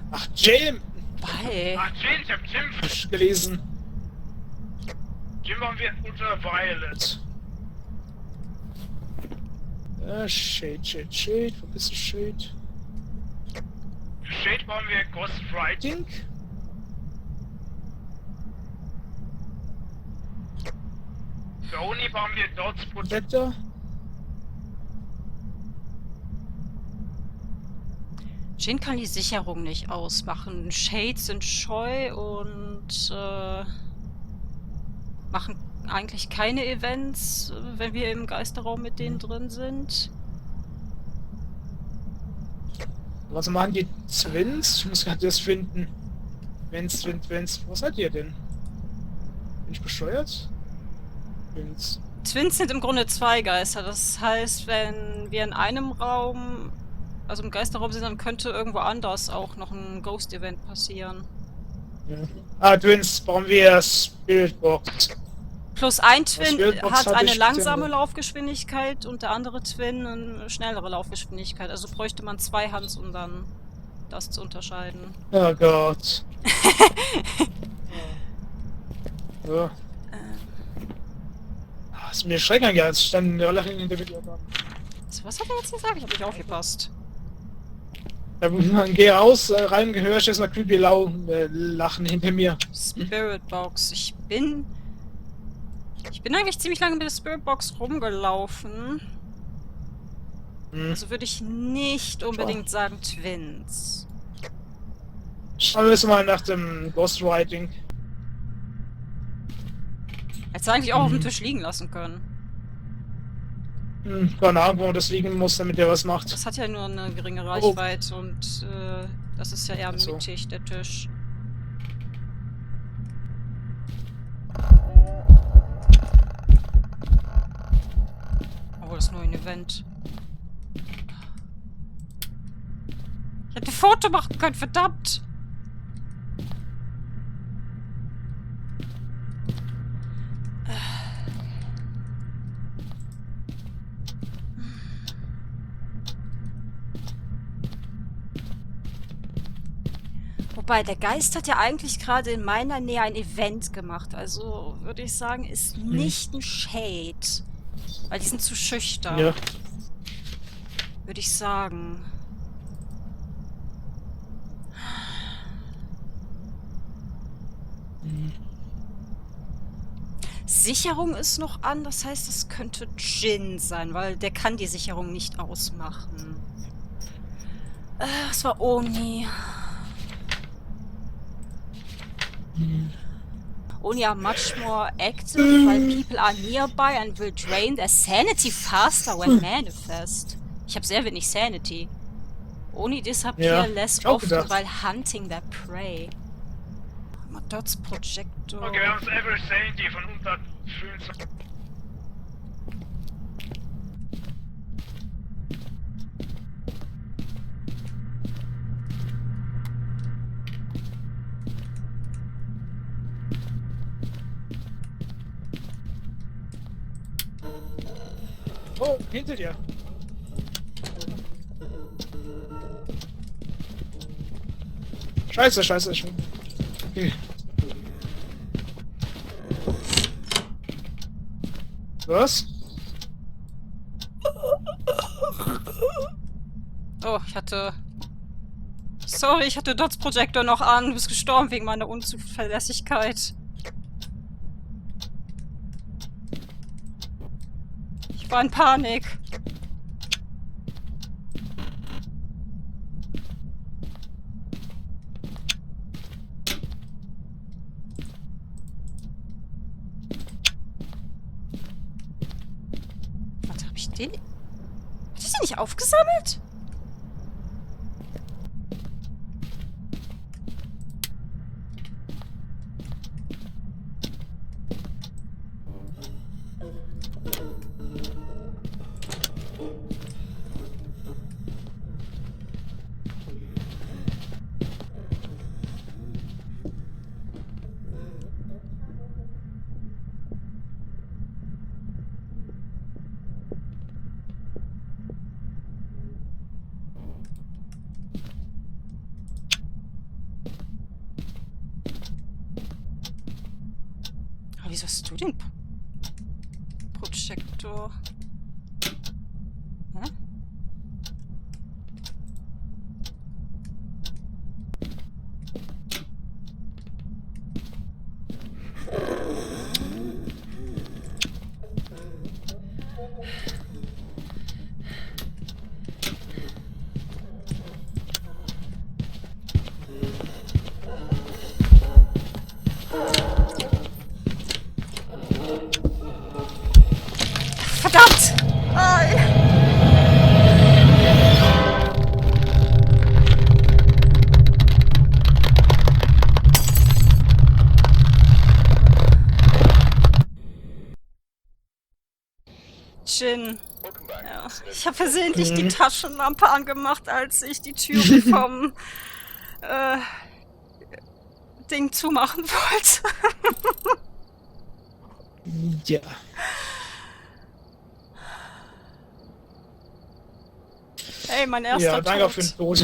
Ach, Jim! Bye. Ach, Jim, ich hab Jim. Gelesen. Jim waren wir unter Violet. Shade. Wo bist du, Shade? Für Shade waren wir Ghostwriting. Ding? Für Oni waren wir Dots Protect. Wetter? Jin kann die Sicherung nicht ausmachen. Shades sind scheu und machen eigentlich keine Events, wenn wir im Geisterraum mit denen drin sind. Was machen die Twins? Ich muss gerade das finden. Twins. Was seid ihr denn? Bin ich bescheuert? Twins. Twins sind im Grunde zwei Geister. Das heißt, wenn wir in einem Raum, also im Geisterraum sind, dann könnte irgendwo anders auch noch ein Ghost-Event passieren. Ja. Ah, Twins, brauchen wir Spirit Box. Plus ein Twin Spiritbox hat hab eine ich langsame gesehen. Laufgeschwindigkeit und der andere Twin eine schnellere Laufgeschwindigkeit. Also bräuchte man zwei Hands, um dann das zu unterscheiden. Oh Gott. Ja. Ah, ist mir schrecklich, ja. Es standen alle in der Video da. Was hat er jetzt gesagt? Ich habe nicht aufgepasst. Dann geh raus, rein, höre ich erstmal creepy lachen hinter mir. Spirit Box. Ich bin eigentlich ziemlich lange mit der Spirit Box rumgelaufen. Hm. Also würde ich nicht unbedingt sagen Twins. Schauen wir jetzt mal nach dem Ghostwriting. Hättest du eigentlich auch auf dem Tisch liegen lassen können. Keine Ahnung, wo man das liegen muss, damit er was macht. Das hat ja nur eine geringe Reichweite und das ist ja eher Ach so. mittig, der Tisch. Oh, das ist nur ein Event. Ich hätte ein Foto machen können, verdammt! Wobei, der Geist hat ja eigentlich gerade in meiner Nähe ein Event gemacht. Also würde ich sagen, ist nicht ein Shade. Weil die sind zu schüchtern. Ja. Würde ich sagen. Sicherung ist noch an, das heißt, es könnte Jin sein, weil der kann die Sicherung nicht ausmachen. Es war Oni. Oni are much more active while people are nearby and will drain their sanity faster when manifest. Ich habe sehr wenig Sanity. Oni disappear Ja, less ich auch often gedacht. while hunting their prey. Dots Projector. Okay, wir haben das Average Sanity von unter 25. Oh, hinter dir. Scheiße, scheiße. Okay. Was? Oh, ich hatte... Sorry, ich hatte Dots Projector noch an. Du bist gestorben wegen meiner Unzuverlässigkeit. Ich war in Panik. Warte, hab ich den... Hab ich den nicht aufgesammelt? Aber wieso hast du den Projektor? Hä? Verdammt! Jin. Welcome back. Ja, ich habe versehentlich die Taschenlampe angemacht, als ich die Türe vom Ding zumachen wollte. Ja. Ey, mein erster Ja, danke Tod. für den Tod.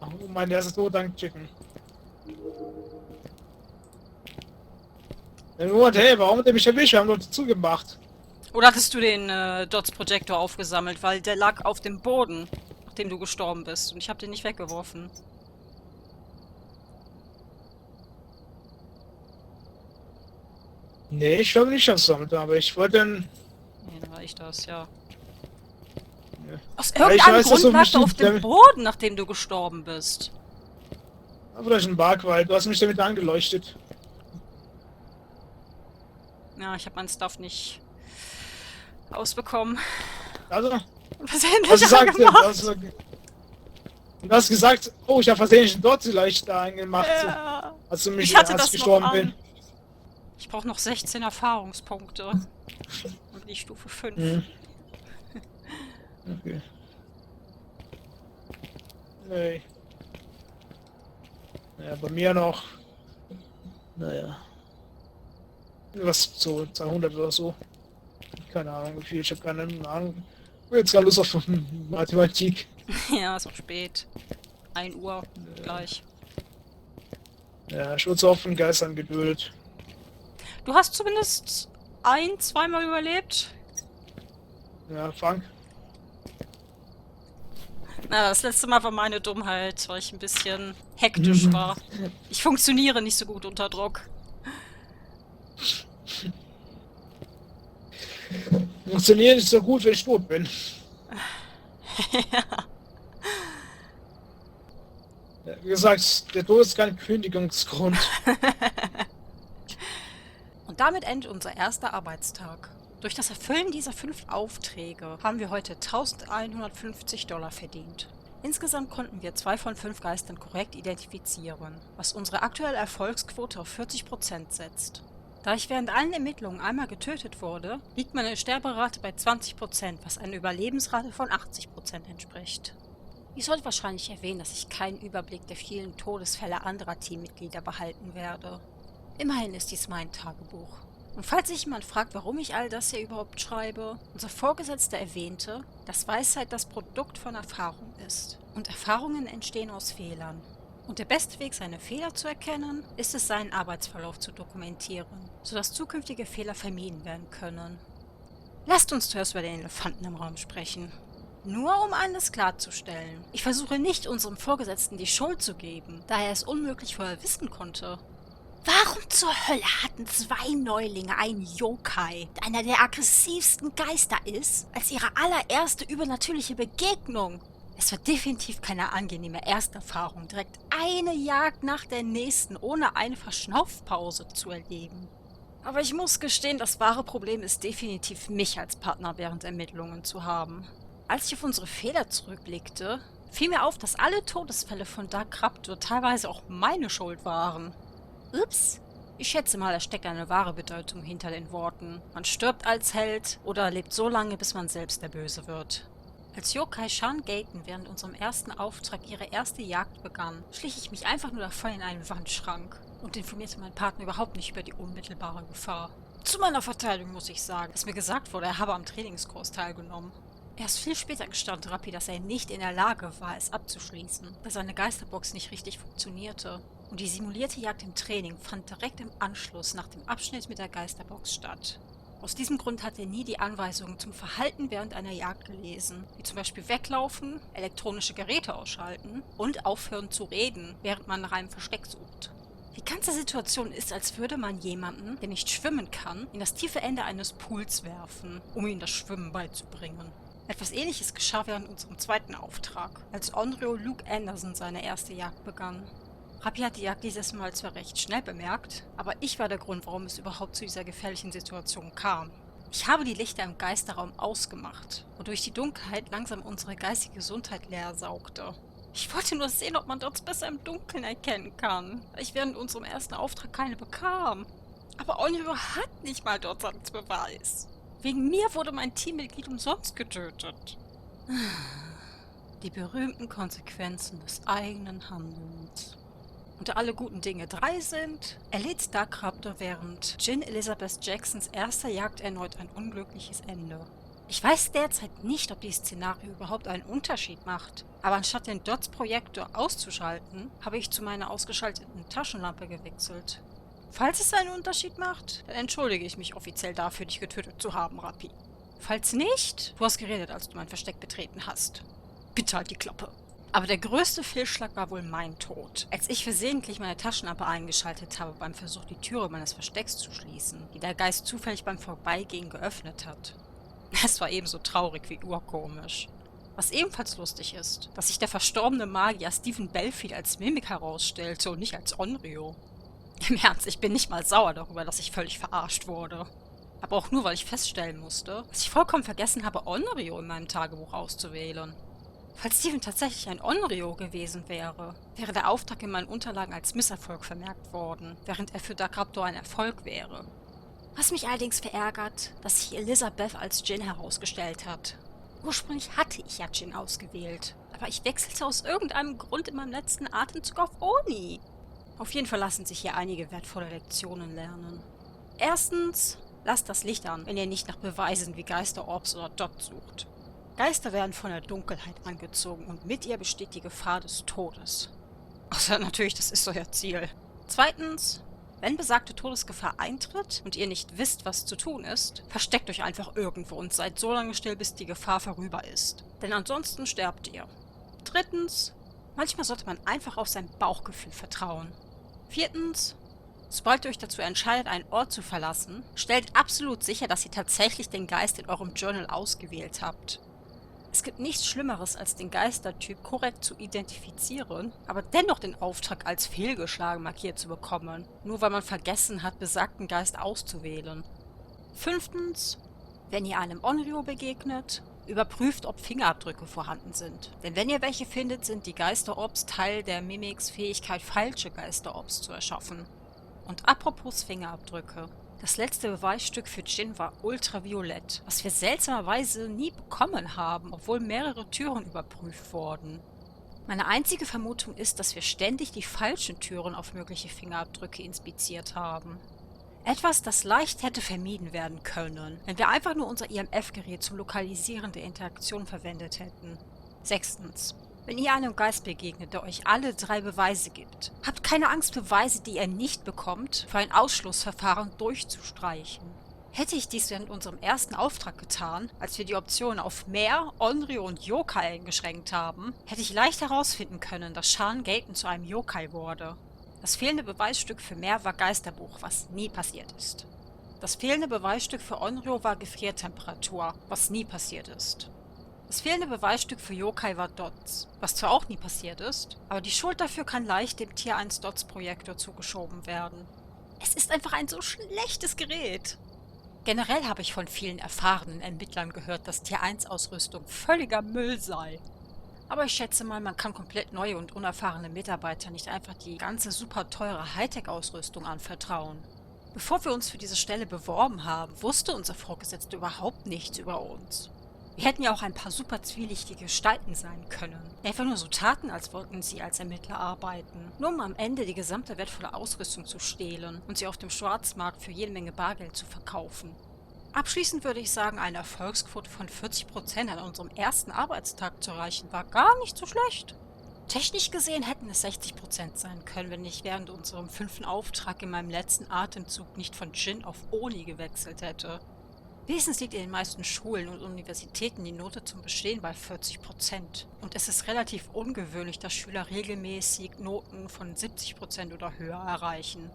Oh, mein erster Tod, danke Chicken. Hey, warum hat er mich erwischt? Wir haben doch zugemacht. Oder hattest du den Dots Projector aufgesammelt, weil der lag auf dem Boden, nachdem du gestorben bist. Und ich habe den nicht weggeworfen. Nee, ich glaube nicht, dass es aber ich wollte dann... Nee, dann war ich das, ja. Ja. Aus Ja, ich irgendeinem weiß, dass Grund so lag der auf bestimmt- dem Boden, nachdem du gestorben bist. Vielleicht ein Bug, weil du hast mich damit angeleuchtet. Ja, ich habe meinen Stuff nicht ausbekommen. Also, Und versehentlich was gesagt, angemacht. du hast gesagt, oh, ich habe versehentlich dort vielleicht da eingemacht, Ja. als du mich Ich hatte als das ich gestorben noch an. bin. Ich brauche noch 16 Erfahrungspunkte. Dann bin ich Stufe 5. Mhm. Okay. Nee. Ja, bei mir noch. Naja. Was so 200 oder so. Keine Ahnung, wie viel. Ich habe keine Ahnung. Ich hab jetzt gar Lust auf Mathematik. Ja, ist auch spät. 1 Uhr gleich. Ja, ich wurde so oft von Geistern geduldet. Du hast zumindest zweimal überlebt. Ja, Frank. Na, das letzte Mal war meine Dummheit, weil ich ein bisschen hektisch war. Ich funktioniere nicht so gut unter Druck. Funktioniert nicht so gut, wenn ich tot bin. Ja, wie gesagt, der Tod ist kein Kündigungsgrund. Und damit endet unser erster Arbeitstag. Durch das Erfüllen dieser 5 Aufträge haben wir heute $1150 verdient. Insgesamt konnten wir 2 von 5 Geistern korrekt identifizieren, was unsere aktuelle Erfolgsquote auf 40% setzt. Da ich während allen Ermittlungen einmal getötet wurde, liegt meine Sterberate bei 20%, was einer Überlebensrate von 80% entspricht. Ich sollte wahrscheinlich erwähnen, dass ich keinen Überblick der vielen Todesfälle anderer Teammitglieder behalten werde. Immerhin ist dies mein Tagebuch. Und falls sich jemand fragt, warum ich all das hier überhaupt schreibe, unser Vorgesetzter erwähnte, dass Weisheit das Produkt von Erfahrung ist. Und Erfahrungen entstehen aus Fehlern. Und der beste Weg, seine Fehler zu erkennen, ist es, seinen Arbeitsverlauf zu dokumentieren, sodass zukünftige Fehler vermieden werden können. Lasst uns zuerst über den Elefanten im Raum sprechen. Nur um eines klarzustellen. Ich versuche nicht, unserem Vorgesetzten die Schuld zu geben, da er es unmöglich vorher wissen konnte. Warum zur Hölle hatten 2 Neulinge einen Yokai, der einer der aggressivsten Geister ist, als ihre allererste übernatürliche Begegnung? Es war definitiv keine angenehme Ersterfahrung, direkt eine Jagd nach der nächsten, ohne eine Verschnaufpause zu erleben. Aber ich muss gestehen, das wahre Problem ist definitiv, mich als Partner während Ermittlungen zu haben. Als ich auf unsere Fehler zurückblickte, fiel mir auf, dass alle Todesfälle von Dark Raptor teilweise auch meine Schuld waren. Ups. Ich schätze mal, da steckt eine wahre Bedeutung hinter den Worten. Man stirbt als Held oder lebt so lange, bis man selbst der Böse wird. Als Yokai Sean Gayton während unserem ersten Auftrag ihre erste Jagd begann, schlich ich mich einfach nur davon in einen Wandschrank und informierte meinen Partner überhaupt nicht über die unmittelbare Gefahr. Zu meiner Verteidigung muss ich sagen, dass mir gesagt wurde, er habe am Trainingskurs teilgenommen. Erst viel später gestand Rappi, dass er nicht in der Lage war, es abzuschließen, da seine Geisterbox nicht richtig funktionierte. Und die simulierte Jagd im Training fand direkt im Anschluss nach dem Abschnitt mit der Geisterbox statt. Aus diesem Grund hat er nie die Anweisungen zum Verhalten während einer Jagd gelesen, wie zum Beispiel weglaufen, elektronische Geräte ausschalten und aufhören zu reden, während man nach einem Versteck sucht. Die ganze Situation ist, als würde man jemanden, der nicht schwimmen kann, in das tiefe Ende eines Pools werfen, um ihm das Schwimmen beizubringen. Etwas Ähnliches geschah während unserem zweiten Auftrag, als Onryo Luke Anderson seine erste Jagd begann. Rappi hat die Jagd dieses Mal zwar recht schnell bemerkt, aber ich war der Grund, warum es überhaupt zu dieser gefährlichen Situation kam. Ich habe die Lichter im Geisterraum ausgemacht, wodurch die Dunkelheit langsam unsere geistige Gesundheit leer saugte. Ich wollte nur sehen, ob man dort besser im Dunkeln erkennen kann, weil ich während unserem ersten Auftrag keine bekam. Aber Onryo hat nicht mal dort als Beweis. Wegen mir wurde mein Teammitglied umsonst getötet. Die berühmten Konsequenzen des eigenen Handelns. Und da alle guten Dinge 3 sind, erlitt Dark Raptor während Jin Elizabeth Jacksons erster Jagd erneut ein unglückliches Ende. Ich weiß derzeit nicht, ob dieses Szenario überhaupt einen Unterschied macht, aber anstatt den DOTS-Projektor auszuschalten, habe ich zu meiner ausgeschalteten Taschenlampe gewechselt. Falls es einen Unterschied macht, dann entschuldige ich mich offiziell dafür, dich getötet zu haben, Rappi. Falls nicht, du hast geredet, als du mein Versteck betreten hast. Bitte halt die Klappe. Aber der größte Fehlschlag war wohl mein Tod, als ich versehentlich meine Taschenlampe eingeschaltet habe beim Versuch, die Türe meines Verstecks zu schließen, die der Geist zufällig beim Vorbeigehen geöffnet hat. Es war ebenso traurig wie urkomisch. Was ebenfalls lustig ist, dass sich der verstorbene Magier Stephen Belfield als Mimik herausstellte und nicht als Onryo. Im Ernst, ich bin nicht mal sauer darüber, dass ich völlig verarscht wurde. Aber auch nur, weil ich feststellen musste, dass ich vollkommen vergessen habe, Onryo in meinem Tagebuch auszuwählen. Falls Stephen tatsächlich ein Onryo gewesen wäre, wäre der Auftrag in meinen Unterlagen als Misserfolg vermerkt worden, während er für Dark Raptor ein Erfolg wäre. Was mich allerdings verärgert, dass sich Elizabeth als Jin herausgestellt hat. Ursprünglich hatte ich ja Jin ausgewählt, aber ich wechselte aus irgendeinem Grund in meinem letzten Atemzug auf Oni. Auf jeden Fall lassen sich hier einige wertvolle Lektionen lernen. Erstens, lasst das Licht an, wenn ihr nicht nach Beweisen wie Geisterorbs oder Dot sucht. Geister werden von der Dunkelheit angezogen und mit ihr besteht die Gefahr des Todes. Außer natürlich, das ist euer Ziel. Zweitens, wenn besagte Todesgefahr eintritt und ihr nicht wisst, was zu tun ist, versteckt euch einfach irgendwo und seid so lange still, bis die Gefahr vorüber ist. Denn ansonsten sterbt ihr. Drittens, manchmal sollte man einfach auf sein Bauchgefühl vertrauen. Viertens, sobald ihr euch dazu entscheidet, einen Ort zu verlassen, stellt absolut sicher, dass ihr tatsächlich den Geist in eurem Journal ausgewählt habt. Es gibt nichts Schlimmeres, als den Geistertyp korrekt zu identifizieren, aber dennoch den Auftrag als fehlgeschlagen markiert zu bekommen, nur weil man vergessen hat, besagten Geist auszuwählen. Fünftens, wenn ihr einem Onryo begegnet, überprüft, ob Fingerabdrücke vorhanden sind. Denn wenn ihr welche findet, sind die Geisterorbs Teil der Mimics Fähigkeit, falsche Geisterorbs zu erschaffen. Und apropos Fingerabdrücke. Das letzte Beweisstück für Jin war ultraviolett, was wir seltsamerweise nie bekommen haben, obwohl mehrere Türen überprüft wurden. Meine einzige Vermutung ist, dass wir ständig die falschen Türen auf mögliche Fingerabdrücke inspiziert haben. Etwas, das leicht hätte vermieden werden können, wenn wir einfach nur unser IMF-Gerät zum Lokalisieren der Interaktion verwendet hätten. 6. Wenn ihr einem Geist begegnet, der euch alle 3 Beweise gibt, habt keine Angst, Beweise, die ihr nicht bekommt, für ein Ausschlussverfahren durchzustreichen. Hätte ich dies während unserem ersten Auftrag getan, als wir die Optionen auf Meer, Onryo und Yokai eingeschränkt haben, hätte ich leicht herausfinden können, dass Shan Gaten zu einem Yokai wurde. Das fehlende Beweisstück für Meer war Geisterbuch, was nie passiert ist. Das fehlende Beweisstück für Onryo war Gefriertemperatur, was nie passiert ist. Das fehlende Beweisstück für Yokai war Dots, was zwar auch nie passiert ist, aber die Schuld dafür kann leicht dem Tier 1 Dots-Projektor zugeschoben werden. Es ist einfach ein so schlechtes Gerät. Generell habe ich von vielen erfahrenen Ermittlern gehört, dass Tier 1 Ausrüstung völliger Müll sei. Aber ich schätze mal, man kann komplett neue und unerfahrene Mitarbeiter nicht einfach die ganze super teure Hightech-Ausrüstung anvertrauen. Bevor wir uns für diese Stelle beworben haben, wusste unser Vorgesetzter überhaupt nichts über uns. Wir hätten ja auch ein paar super zwielichtige Gestalten sein können, die einfach nur so taten, als wollten sie als Ermittler arbeiten, nur um am Ende die gesamte wertvolle Ausrüstung zu stehlen und sie auf dem Schwarzmarkt für jede Menge Bargeld zu verkaufen. Abschließend würde ich sagen, eine Erfolgsquote von 40% an unserem ersten Arbeitstag zu erreichen, war gar nicht so schlecht. Technisch gesehen hätten es 60% sein können, wenn ich während unserem 5. Auftrag in meinem letzten Atemzug nicht von Jin auf Oni gewechselt hätte. Wenigstens liegt in den meisten Schulen und Universitäten die Note zum Bestehen bei 40%. Und es ist relativ ungewöhnlich, dass Schüler regelmäßig Noten von 70% oder höher erreichen.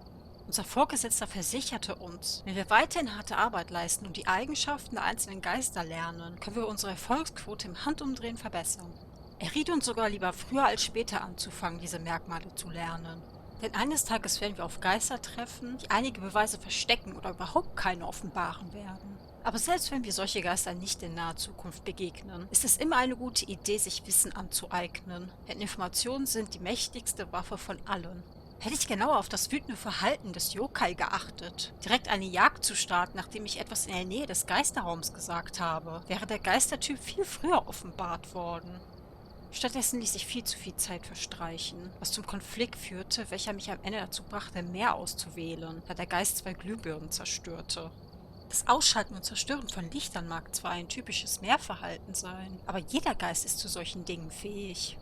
Unser Vorgesetzter versicherte uns, wenn wir weiterhin harte Arbeit leisten und die Eigenschaften der einzelnen Geister lernen, können wir unsere Erfolgsquote im Handumdrehen verbessern. Er riet uns sogar lieber früher als später anzufangen, diese Merkmale zu lernen. Denn eines Tages werden wir auf Geister treffen, die einige Beweise verstecken oder überhaupt keine offenbaren werden. Aber selbst wenn wir solche Geister nicht in naher Zukunft begegnen, ist es immer eine gute Idee, sich Wissen anzueignen. Denn Informationen sind die mächtigste Waffe von allen. Hätte ich genauer auf das wütende Verhalten des Yokai geachtet, direkt eine Jagd zu starten, nachdem ich etwas in der Nähe des Geisterraums gesagt habe, wäre der Geistertyp viel früher offenbart worden. Stattdessen ließ ich viel zu viel Zeit verstreichen, was zum Konflikt führte, welcher mich am Ende dazu brachte, Meer auszuwählen, da der Geist 2 Glühbirnen zerstörte. Das Ausschalten und Zerstören von Lichtern mag zwar ein typisches Meerverhalten sein, aber jeder Geist ist zu solchen Dingen fähig.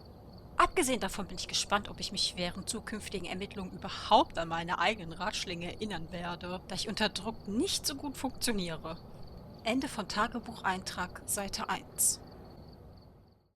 Abgesehen davon bin ich gespannt, ob ich mich während zukünftigen Ermittlungen überhaupt an meine eigenen Ratschläge erinnern werde, da ich unter Druck nicht so gut funktioniere. Ende von Tagebucheintrag, Seite 1.